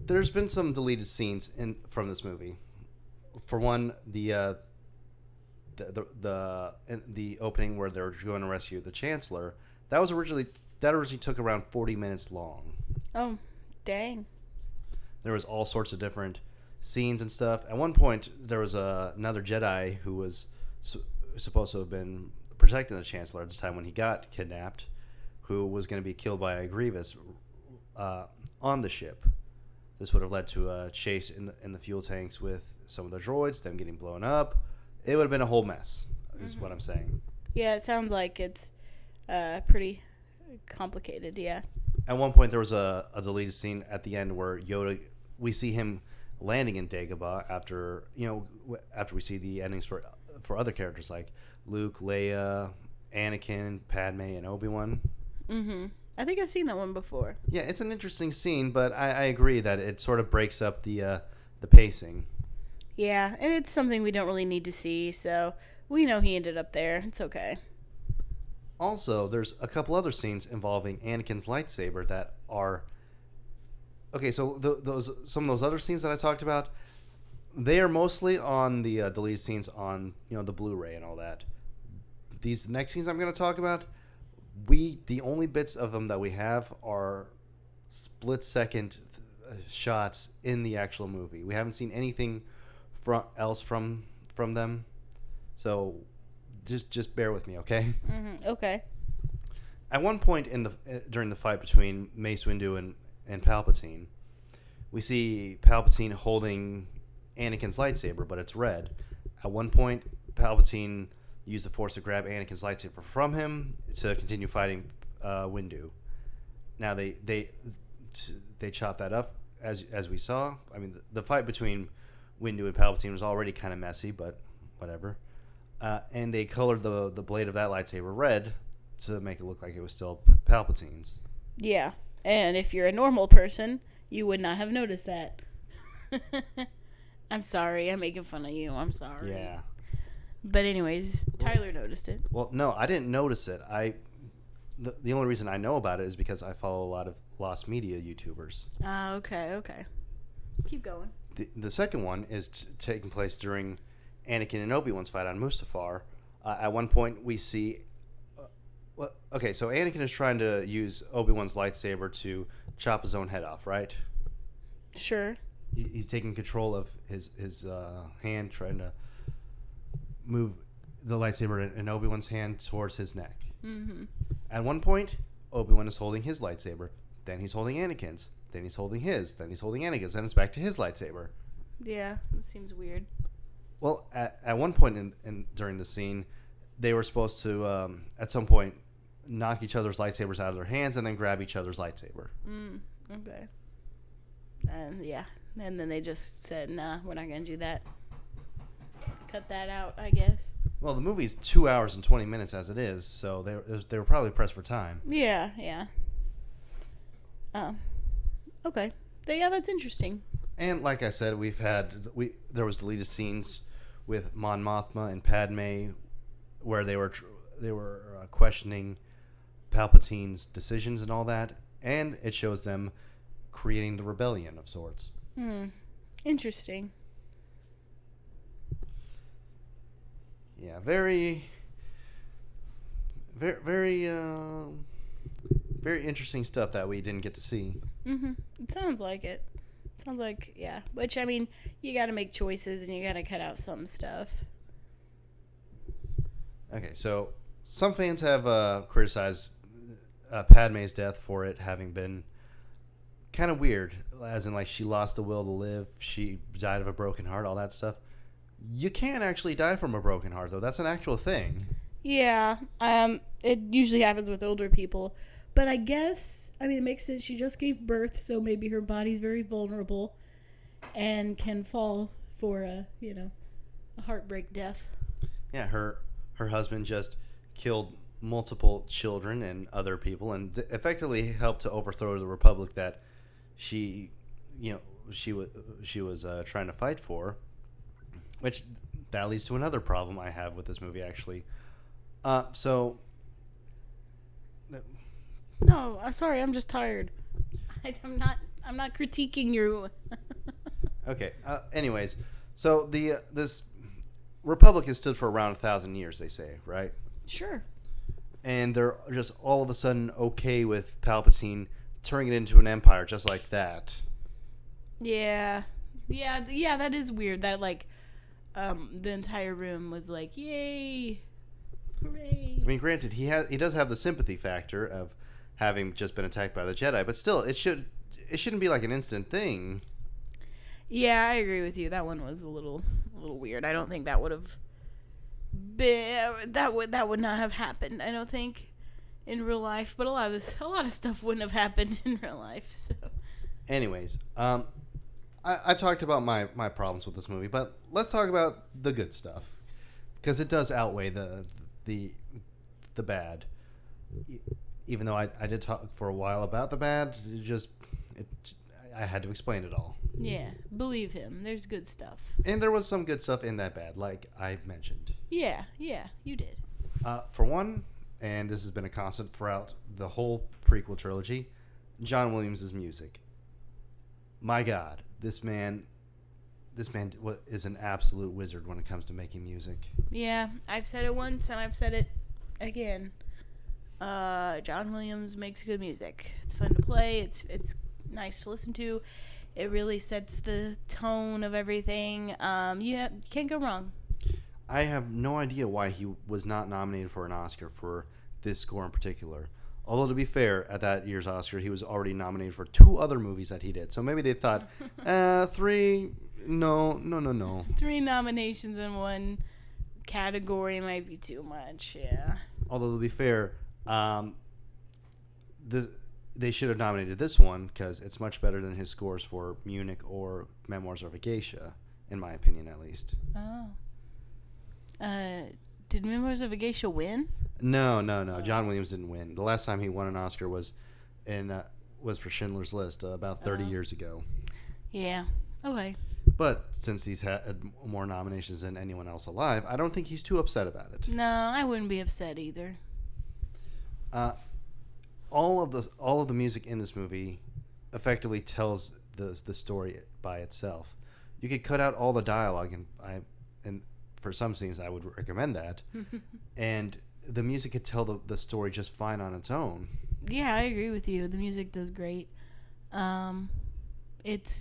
there's been some deleted scenes from this movie. For one, the opening where they're going to rescue the Chancellor, that originally took around 40 minutes long. Oh, dang. There was all sorts of different scenes and stuff. At one point, there was another Jedi who was supposed to have been protecting the Chancellor at the time when he got kidnapped, who was going to be killed by a Grievous on the ship. This would have led to a chase in the fuel tanks with some of the droids, them getting blown up. It would have been a whole mess, is what I'm saying. Yeah, it sounds like it's pretty complicated, yeah. At one point, there was a deleted scene at the end where Yoda, we see him landing in Dagobah after we see the endings for other characters like Luke, Leia, Anakin, Padme, and Obi-Wan. Mm-hmm. I think I've seen that one before. Yeah, it's an interesting scene, but I agree that it sort of breaks up the pacing. Yeah, and it's something we don't really need to see, so we know he ended up there. It's okay. Also, there's a couple other scenes involving Anakin's lightsaber that are... Okay, so some of those other scenes that I talked about, they are mostly on the deleted scenes on the Blu-ray and all that. These next scenes I'm going to talk about, the only bits of them that we have are split-second shots in the actual movie. We haven't seen anything else from them, so just bear with me, okay? Mm-hmm. Okay. At one point during the fight between Mace Windu and Palpatine, we see Palpatine holding Anakin's lightsaber, but it's red. At one point, Palpatine used the Force to grab Anakin's lightsaber from him to continue fighting Windu. Now they chop that up as we saw. I mean, the fight between Windu and Palpatine was already kind of messy, but whatever. And they colored the blade of that lightsaber red to make it look like it was still Palpatine's. Yeah, and if you're a normal person, you would not have noticed that. I'm sorry, I'm making fun of you. I'm sorry. Yeah. But anyways, Tyler noticed it. Well, no, I didn't notice it. The only reason I know about it is because I follow a lot of Lost Media YouTubers. Okay. Keep going. The second one is taking place during Anakin and Obi-Wan's fight on Mustafar. At one point, we see... so Anakin is trying to use Obi-Wan's lightsaber to chop his own head off, right? Sure. He's taking control of his hand, trying to move the lightsaber in Obi-Wan's hand towards his neck. Mm-hmm. At one point, Obi-Wan is holding his lightsaber. Then he's holding Anakin's. Then he's holding his. Then he's holding Anakin's. Then it's back to his lightsaber. Yeah, that seems weird. Well, at one point during the scene, they were supposed to, at some point, knock each other's lightsabers out of their hands and then grab each other's lightsaber. Okay. And then they just said, nah, we're not going to do that. Cut that out, I guess. Well, the movie's 2 hours and 20 minutes as it is, so they were probably pressed for time. Yeah. Okay. Yeah, that's interesting. And like I said, there was deleted scenes with Mon Mothma and Padme where they were questioning Palpatine's decisions and all that, and it shows them creating the rebellion of sorts. Interesting. Yeah, very, very, very, very interesting stuff that we didn't get to see. Mm-hmm. It sounds like it. Sounds like, yeah. Which, I mean, you got to make choices and you got to cut out some stuff. Okay, so some fans have criticized Padme's death for it having been kind of weird, as in like she lost the will to live, she died of a broken heart, all that stuff. You can't actually die from a broken heart, though. That's an actual thing. Yeah. It usually happens with older people. But I guess, I mean, it makes sense. She just gave birth, so maybe her body's very vulnerable and can fall for a heartbreak death. Yeah, her husband just killed multiple children and other people and effectively helped to overthrow the republic that she was trying to fight for, which that leads to another problem I have with this movie, actually. No, I'm sorry. I'm just tired. I'm not critiquing you. Okay. Anyways, so this republic has stood for around 1,000 years, they say, right? Sure. And they're just all of a sudden okay with Palpatine turning it into an empire just like that. Yeah. That is weird. That the entire room was like, yay, hooray. I mean, granted, he does have the sympathy factor of having just been attacked by the Jedi, but still, it shouldn't be like an instant thing. Yeah, I agree with you. That one was a little weird. I don't think that would have been that would not have happened. I don't think in real life, but a lot of stuff wouldn't have happened in real life. So, Anyways, I've talked about my problems with this movie, but let's talk about the good stuff because it does outweigh the bad. Even though I did talk for a while about the bad, I had to explain it all. yeah, believe him. There's good stuff. And there was some good stuff in that bad, like I mentioned. Yeah, you did. For one, and this has been a constant throughout the whole prequel trilogy, John Williams' music. My God, this man is an absolute wizard when it comes to making music. Yeah, I've said it once and I've said it again. John Williams makes good music. It's fun to play. It's nice to listen to. It really sets the tone of everything. You can't go wrong. I have no idea why he was not nominated for an Oscar for this score in particular. Although, to be fair, at that year's Oscar, he was already nominated for 2 other movies that he did. So maybe they thought, 3, no. 3 nominations in one category might be too much, yeah. Although, to be fair, they should have nominated this one because it's much better than his scores for Munich or Memoirs of a Geisha, in my opinion, at least. Oh. Did Memoirs of a Geisha win? No. John Williams didn't win. The last time he won an Oscar was for Schindler's List about 30 years ago. Yeah. Okay. But since he's had more nominations than anyone else alive, I don't think he's too upset about it. No, I wouldn't be upset either. All of the music in this movie effectively tells the story by itself. You could cut out all the dialogue, and for some scenes I would recommend that, and the music could tell the story just fine on its own. Yeah, I agree with you. The music does great. It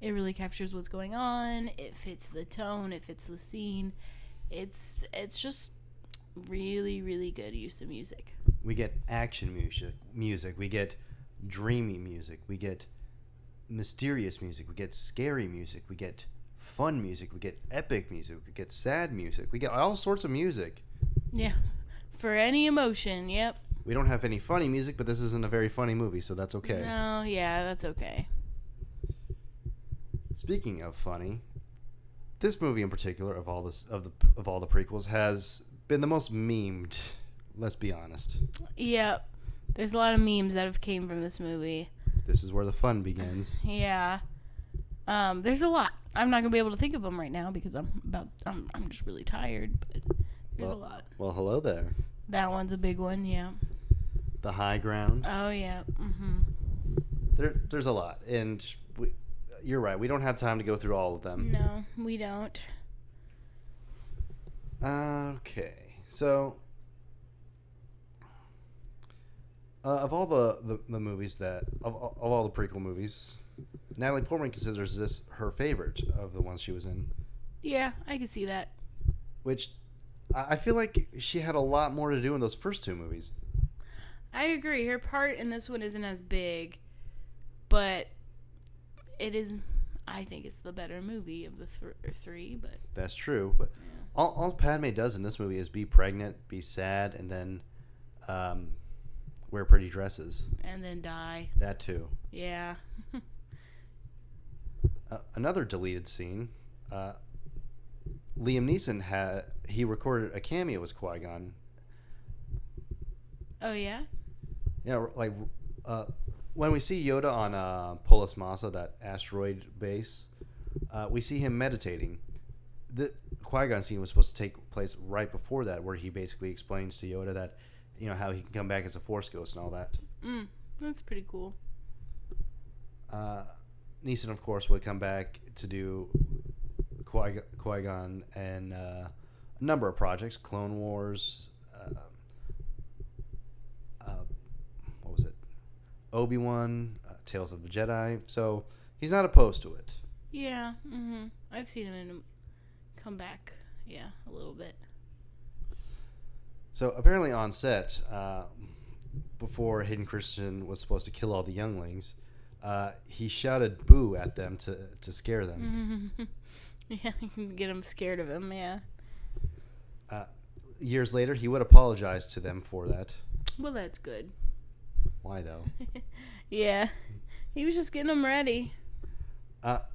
really captures what's going on. It fits the tone. It fits the scene. It's just really, really good use of music. We get action music. We get dreamy music. We get mysterious music. We get scary music. We get fun music. We get epic music. We get sad music. We get all sorts of music. Yeah, for any emotion. Yep. We don't have any funny music, but this isn't a very funny movie, so that's okay. No, yeah, that's okay. Speaking of funny, this movie in particular of all the prequels has been the most memed. Let's be honest. Yep. There's a lot of memes that have came from this movie. This is where the fun begins. Yeah. There's a lot. I'm not gonna be able to think of them right now because I'm just really tired. But there's a lot. Well, hello there. That one's a big one. Yeah. The high ground. Oh yeah. Mhm. There's a lot, and you're right. We don't have time to go through all of them. No, we don't. Okay, so of all the movies of all the prequel movies, Natalie Portman considers this her favorite of the ones she was in. Yeah, I can see that. Which I feel like she had a lot more to do in those first 2 movies. I agree. Her part in this one isn't as big, but it is. I think it's the better movie of the 3. But that's true. But yeah. all Padme does in this movie is be pregnant, be sad, and then wear pretty dresses. And then die. That too. Yeah. Another deleted scene. Liam Neeson he recorded a cameo as Qui-Gon. Oh yeah. Yeah, like when we see Yoda on Polis Massa, that asteroid base, we see him meditating. The Qui-Gon scene was supposed to take place right before that, where he basically explains to Yoda that, how he can come back as a Force ghost and all that. That's pretty cool. Neeson, of course, would come back to do Qui-Gon and a number of projects, Clone Wars. What was it? Obi-Wan, Tales of the Jedi. So he's not opposed to it. Yeah. I've seen him come back. Yeah, a little bit. So apparently on set, before Hayden Christensen was supposed to kill all the younglings, he shouted "boo" at them to scare them. Yeah, you can get them scared of him. Yeah. Years later, he would apologize to them for that. Well, that's good. Why though? Yeah, he was just getting them ready.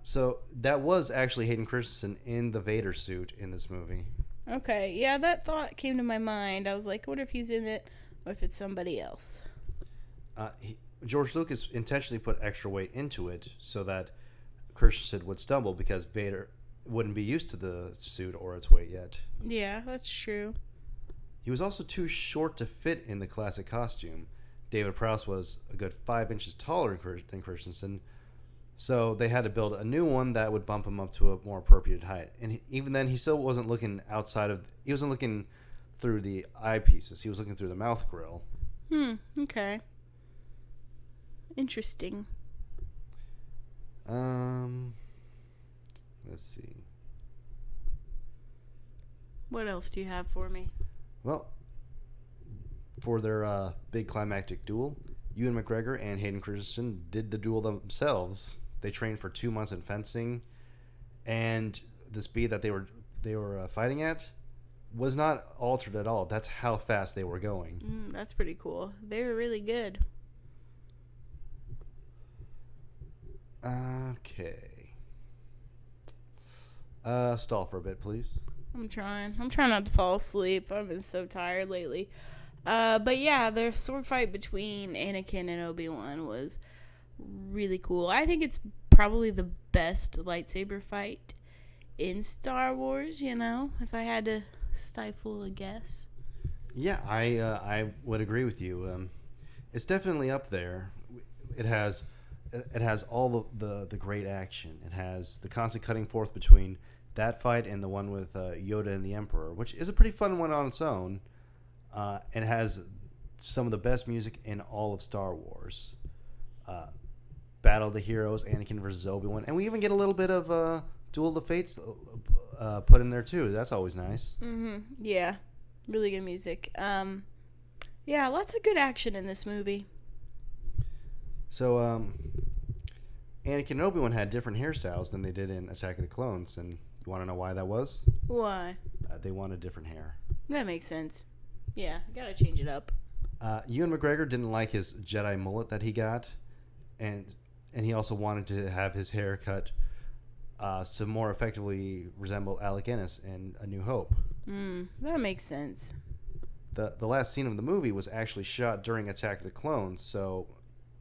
So that was actually Hayden Christensen in the Vader suit in this movie. Okay, yeah, that thought came to my mind. I was like, what if he's in it, or if it's somebody else? George Lucas intentionally put extra weight into it so that Christensen would stumble because Vader wouldn't be used to the suit or its weight yet. Yeah, that's true. He was also too short to fit in the classic costume. David Prowse was a good 5 inches taller than Christensen, so they had to build a new one that would bump him up to a more appropriate height. And even then, he still wasn't looking outside of... He wasn't looking through the eyepieces. He was looking through the mouth grill. Okay. Interesting. Let's see. What else do you have for me? Well, for their big climactic duel, Ewan McGregor and Hayden Christensen did the duel themselves. They trained for 2 months in fencing, and the speed that they were fighting at was not altered at all. That's how fast they were going. That's pretty cool. They were really good. Okay. Stall for a bit, please. I'm trying not to fall asleep. I've been so tired lately. But yeah, their sword fight between Anakin and Obi-Wan was really cool. I think it's probably the best lightsaber fight in Star Wars, if I had to stifle a guess. Yeah, I would agree with you. It's definitely up there. It has all the great action. It has the constant cutting forth between that fight and the one with Yoda and the Emperor, which is a pretty fun one on its own, and has some of the best music in all of Star Wars. Battle of the Heroes, Anakin versus Obi-Wan, and we even get a little bit of Duel of the Fates put in there too. That's always nice. Yeah, really good music. Yeah, lots of good action in this movie. So, Anakin and Obi-Wan had different hairstyles than they did in Attack of the Clones, and you want to know why that was? Why? They wanted different hair. That makes sense. Yeah, gotta change it up. Ewan McGregor didn't like his Jedi mullet that he got, and he also wanted to have his hair cut to more effectively resemble Alec Guinness in A New Hope. That makes sense. The last scene of the movie was actually shot during Attack of the Clones, so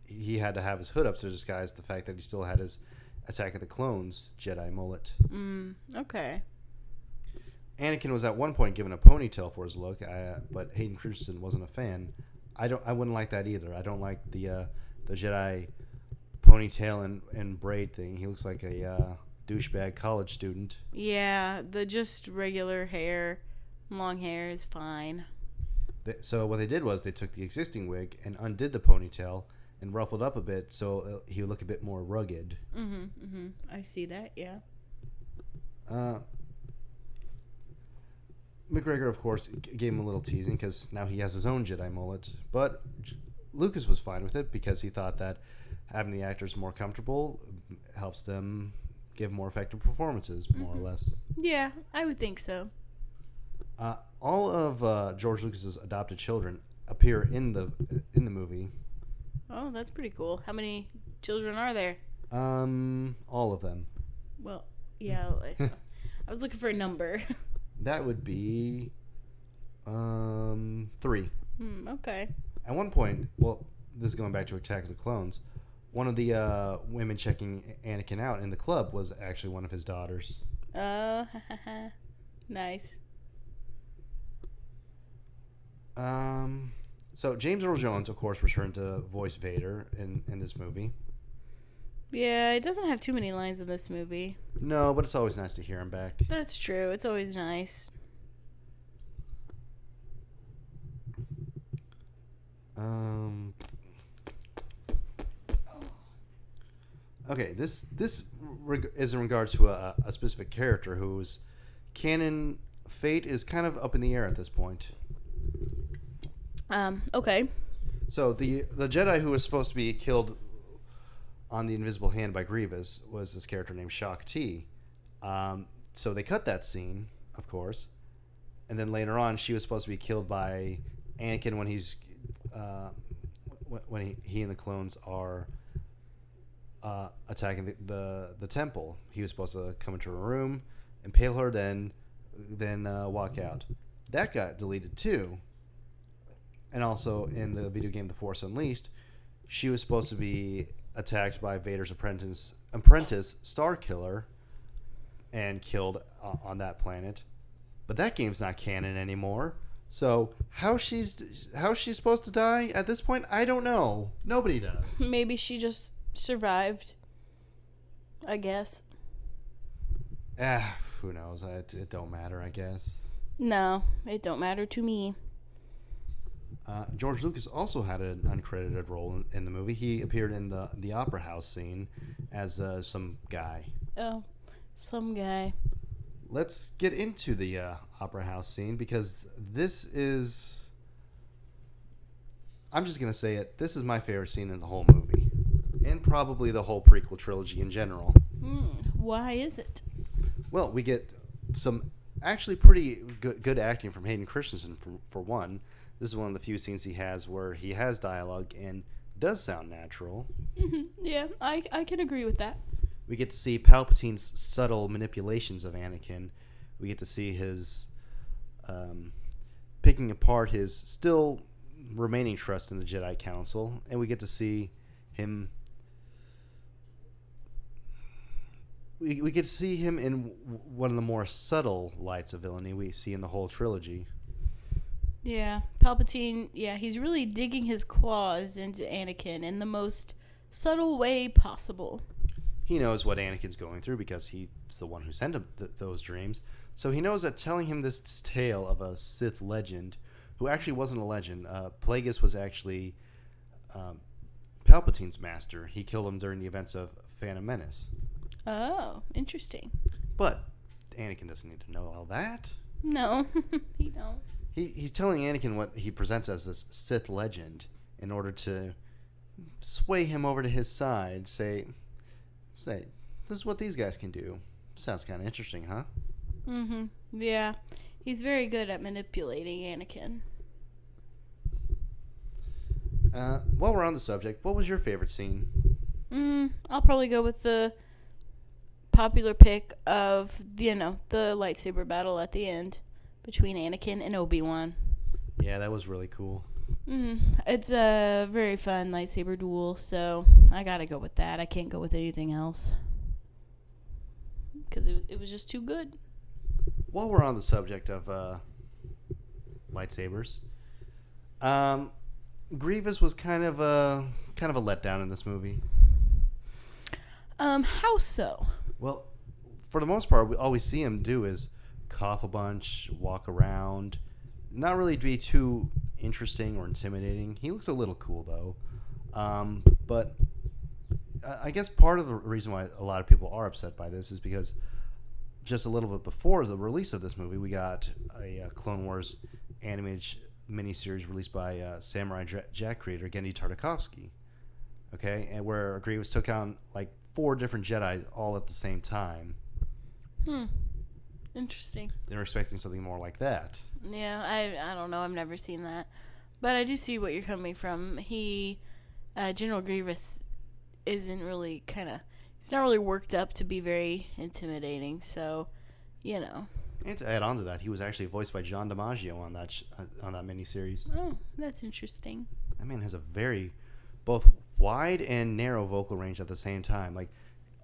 he had to have his hood up to disguise the fact that he still had his Attack of the Clones Jedi mullet. Okay. Anakin was at one point given a ponytail for his look, but Hayden Christensen wasn't a fan. I wouldn't like that either. I don't like the Jedi ponytail and braid thing. He looks like a douchebag college student. Yeah, the just regular hair, long hair is fine. So what they did was they took the existing wig and undid the ponytail and ruffled up a bit so he would look a bit more rugged. I see that, yeah. McGregor, of course, gave him a little teasing because now he has his own Jedi mullet. But Lucas was fine with it because he thought that having the actors more comfortable helps them give more effective performances, more or less. Yeah, I would think so. All of George Lucas's adopted children appear in the movie. Oh, that's pretty cool. How many children are there? All of them. Well, yeah, I was looking for a number. That would be 3. Okay. At one point, well, this is going back to Attack of the Clones, one of the women checking Anakin out in the club was actually one of his daughters. Nice. So James Earl Jones, of course, returned to voice Vader in this movie. Yeah, it doesn't have too many lines in this movie. No, but it's always nice to hear him back. That's true. It's always nice. Okay, this is in regards to a specific character whose canon fate is kind of up in the air at this point. Okay. So the Jedi who was supposed to be killed on the invisible hand by Grievous was this character named Shaak Ti. So they cut that scene, of course, and then later on, she was supposed to be killed by Anakin when he and the clones are attacking the temple. He was supposed to come into her room, impale her, then walk out. That got deleted too. And also in the video game The Force Unleashed, she was supposed to be attacked by Vader's apprentice Starkiller and killed on that planet. But that game's not canon anymore. So how she's supposed to die at this point, I don't know. Nobody does. Maybe she just survived, I guess. Who knows? It don't matter, I guess. No, it don't matter to me. George Lucas also had an uncredited role in the movie. He appeared in the opera house scene as some guy. Oh, some guy. Let's get into the opera house scene because this is... I'm just going to say it. This is my favorite scene in the whole movie. And probably the whole prequel trilogy in general. Why is it? Well, we get some actually pretty good acting from Hayden Christensen for one. This is one of the few scenes he has where he has dialogue and does sound natural. Mm-hmm. Yeah, I can agree with that. We get to see Palpatine's subtle manipulations of Anakin. We get to see his picking apart his still remaining trust in the Jedi Council. And we get to see him... We get to see him in one of the more subtle lights of villainy we see in the whole trilogy. Yeah, Palpatine, he's really digging his claws into Anakin in the most subtle way possible. He knows what Anakin's going through because he's the one who sent him those dreams. So he knows that telling him this tale of a Sith legend, who actually wasn't a legend, Plagueis was actually Palpatine's master. He killed him during the events of Phantom Menace. Oh, interesting. But Anakin doesn't need to know all that. No, he don't. He's telling Anakin what he presents as this Sith legend in order to sway him over to his side. Say, this is what these guys can do. Sounds kind of interesting, huh? Mm-hmm. Yeah, he's very good at manipulating Anakin. While we're on the subject, what was your favorite scene? I'll probably go with the popular pick of, the lightsaber battle at the end between Anakin and Obi-Wan. Yeah, that was really cool. It's a very fun lightsaber duel, so I gotta go with that. I can't go with anything else because it was just too good. While we're on the subject of lightsabers, Grievous was kind of a letdown in this movie. How so? Well, for the most part, all we see him do is cough a bunch, walk around, not really be too interesting or intimidating. He looks a little cool, though. But I guess part of the reason why a lot of people are upset by this is because just a little bit before the release of this movie, we got a Clone Wars animated miniseries released by Samurai Jack creator Genndy Tartakovsky. Okay, and where Grievous took on like 4 different Jedi all at the same time. Interesting. They were expecting something more like that. Yeah, I don't know. I've never seen that. But I do see what you're coming from. General Grievous isn't really he's not really worked up to be very intimidating, so, And to add on to that, he was actually voiced by John DiMaggio on that miniseries. Oh, that's interesting. That man has a very both wide and narrow vocal range at the same time. Like,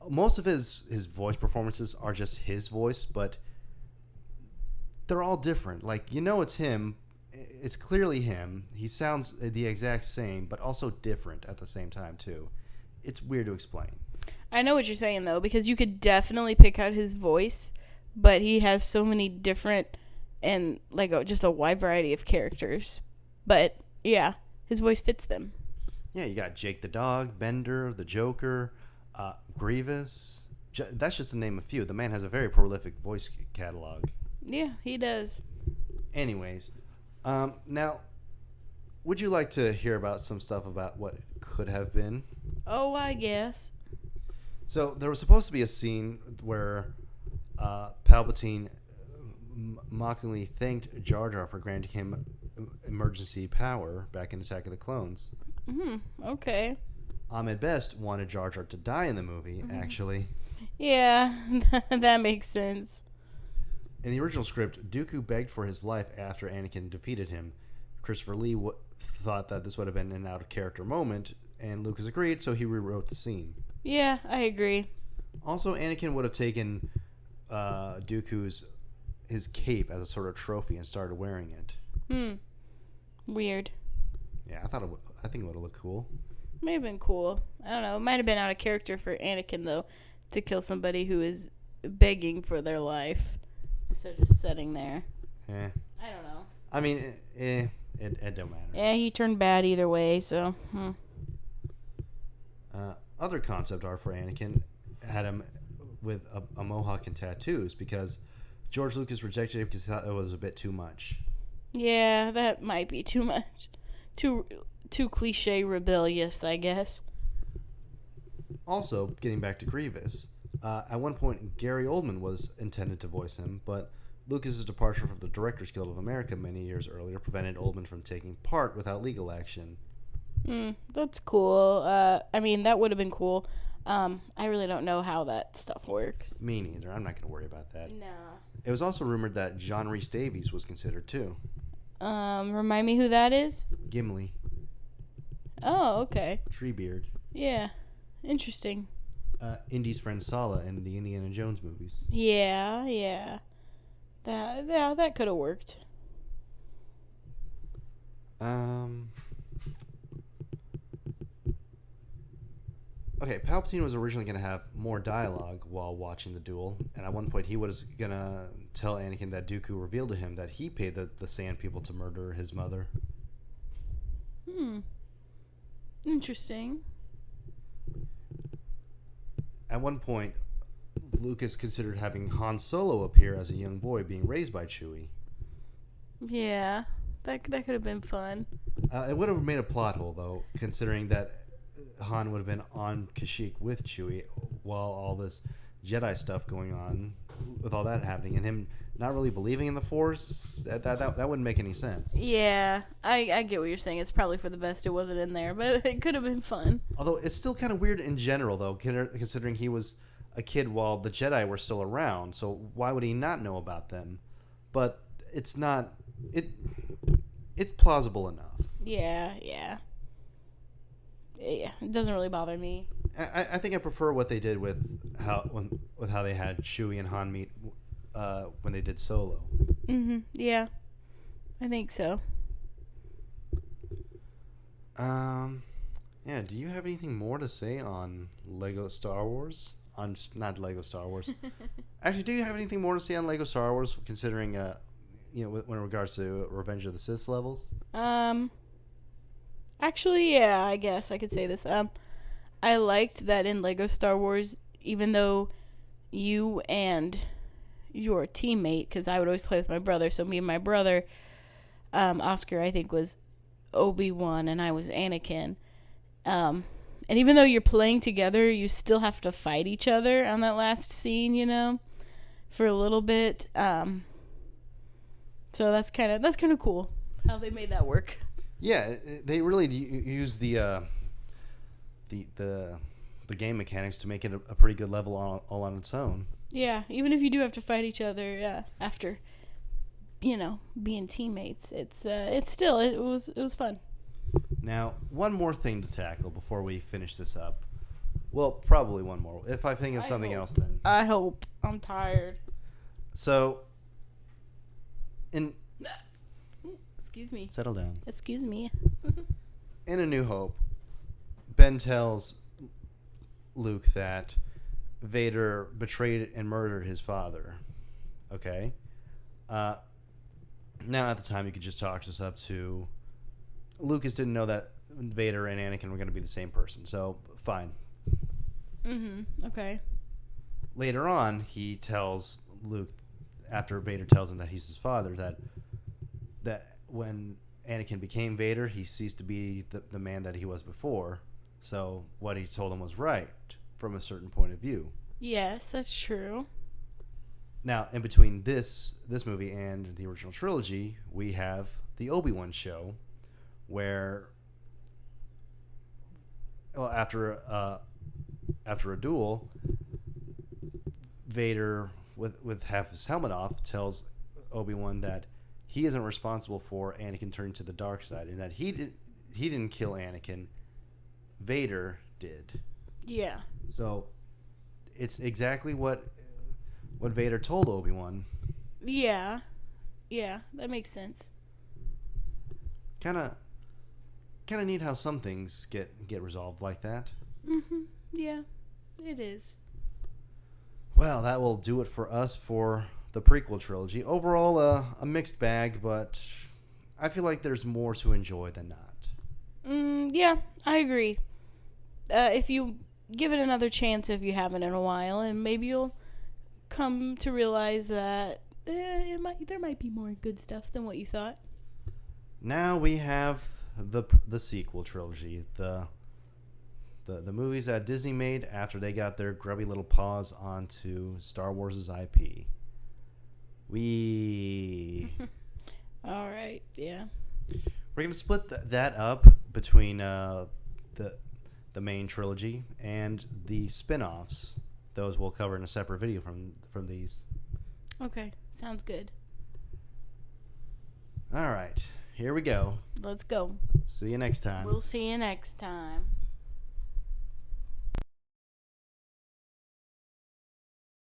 most of his voice performances are just his voice, but they're all different. Like, it's him. It's clearly him. He sounds the exact same, but also different at the same time, too. It's weird to explain. I know what you're saying, though, because you could definitely pick out his voice, but he has so many different and, just a wide variety of characters. But, yeah, his voice fits them. Yeah, you got Jake the Dog, Bender, the Joker, Grievous. That's just to name a few. The man has a very prolific voice catalog. Yeah, he does. Anyways, now, would you like to hear about some stuff about what could have been? Oh, I guess. So there was supposed to be a scene where Palpatine mockingly thanked Jar Jar for granting him emergency power back in Attack of the Clones. Okay. Ahmed Best wanted Jar Jar to die in the movie, actually. Yeah, that makes sense. In the original script, Dooku begged for his life after Anakin defeated him. Christopher Lee thought that this would have been an out-of-character moment, and Lucas agreed, so he rewrote the scene. Yeah, I agree. Also, Anakin would have taken Dooku's his cape as a sort of trophy and started wearing it. Weird. Yeah, I think it would have looked cool. May have been cool. I don't know. It might have been out of character for Anakin, though, to kill somebody who is begging for their life instead of just sitting there. Eh. I don't know. I mean, it don't matter. Yeah, he turned bad either way, so. Other concept art for Anakin had him with a mohawk and tattoos because George Lucas rejected it because he thought it was a bit too much. Yeah, that might be too much. Too cliche rebellious, I guess. Also, getting back to Grievous, at one point Gary Oldman was intended to voice him, but Lucas's departure from the Directors Guild of America many years earlier prevented Oldman from taking part without legal action. That's cool. I mean, that would have been cool. I really don't know how that stuff works. Me neither. I'm not going to worry about that. No. It was also rumored that John Rhys Davies was considered too. Remind me who that is? Gimli. Oh, okay. Treebeard. Yeah. Interesting. Indy's friend Sala in the Indiana Jones movies. Yeah. That could have worked. Okay, Palpatine was originally going to have more dialogue while watching the duel, and at one point he was going to tell Anakin that Dooku revealed to him that he paid the Sand People to murder his mother. Interesting. At one point, Lucas considered having Han Solo appear as a young boy being raised by Chewie. Yeah, that could have been fun. It would have made a plot hole, though, considering that Han would have been on Kashyyyk with Chewie while all this Jedi stuff going on, with all that happening, and him not really believing in the Force. That wouldn't make any sense. Yeah, I get what you're saying. It's probably for the best it wasn't in there, but it could have been fun. Although it's still kind of weird in general, though, considering he was a kid while the Jedi were still around. So why would he not know about them? But it's not. It's plausible enough. Yeah, it doesn't really bother me. I think I prefer what they did with how they had Chewie and Han meet when they did Solo. Yeah, I think so. Yeah. Do you have anything more to say on Lego Star Wars? Not Lego Star Wars. Actually, do you have anything more to say on Lego Star Wars, considering when in regards to Revenge of the Sith levels? Actually, yeah, I guess I could say this. I liked that in Lego Star Wars, even though you and your teammate, because I would always play with my brother, so me and my brother, Oscar, I think, was Obi-Wan, and I was Anakin. And even though you're playing together, you still have to fight each other on that last scene, for a little bit. So that's kind of cool how they made that work. Yeah, they really use the game mechanics to make it a pretty good level all on its own. Yeah, even if you do have to fight each other after, being teammates, it was fun. Now, one more thing to tackle before we finish this up. Well, probably one more. If I think of something else, then I hope. I'm tired. So, Excuse me. settle down. Excuse me. In A New Hope, Ben tells Luke that Vader betrayed and murdered his father. Okay? Now, at the time, you could just talk this up to... Lucas didn't know that Vader and Anakin were going to be the same person, so fine. Okay. Later on, he tells Luke, after Vader tells him that he's his father, that when Anakin became Vader, he ceased to be the man that he was before. So what he told him was right from a certain point of view. Yes, that's true. Now, in between this movie and the original trilogy, we have the Obi-Wan show, where, well, after a duel, Vader, with half his helmet off, tells Obi-Wan that he isn't responsible for Anakin turning to the dark side, and that he didn't kill Anakin, Vader did. Yeah. So it's exactly what Vader told Obi-Wan. Yeah. Yeah, that makes sense. Kind of neat how some things get resolved like that. Yeah, it is. Well, that will do it for us for the prequel trilogy. Overall, a mixed bag, but I feel like there's more to enjoy than not. Yeah, I agree. If you give it another chance if you haven't in a while, and maybe you'll come to realize that there might be more good stuff than what you thought. Now we have the sequel trilogy, the movies that Disney made after they got their grubby little paws onto Star Wars' IP. All right, yeah. We're gonna split that up between the main trilogy and the spin-offs. Those we'll cover in a separate video from these. Okay, sounds good. All right, here we go. Let's go. See you next time. We'll see you next time.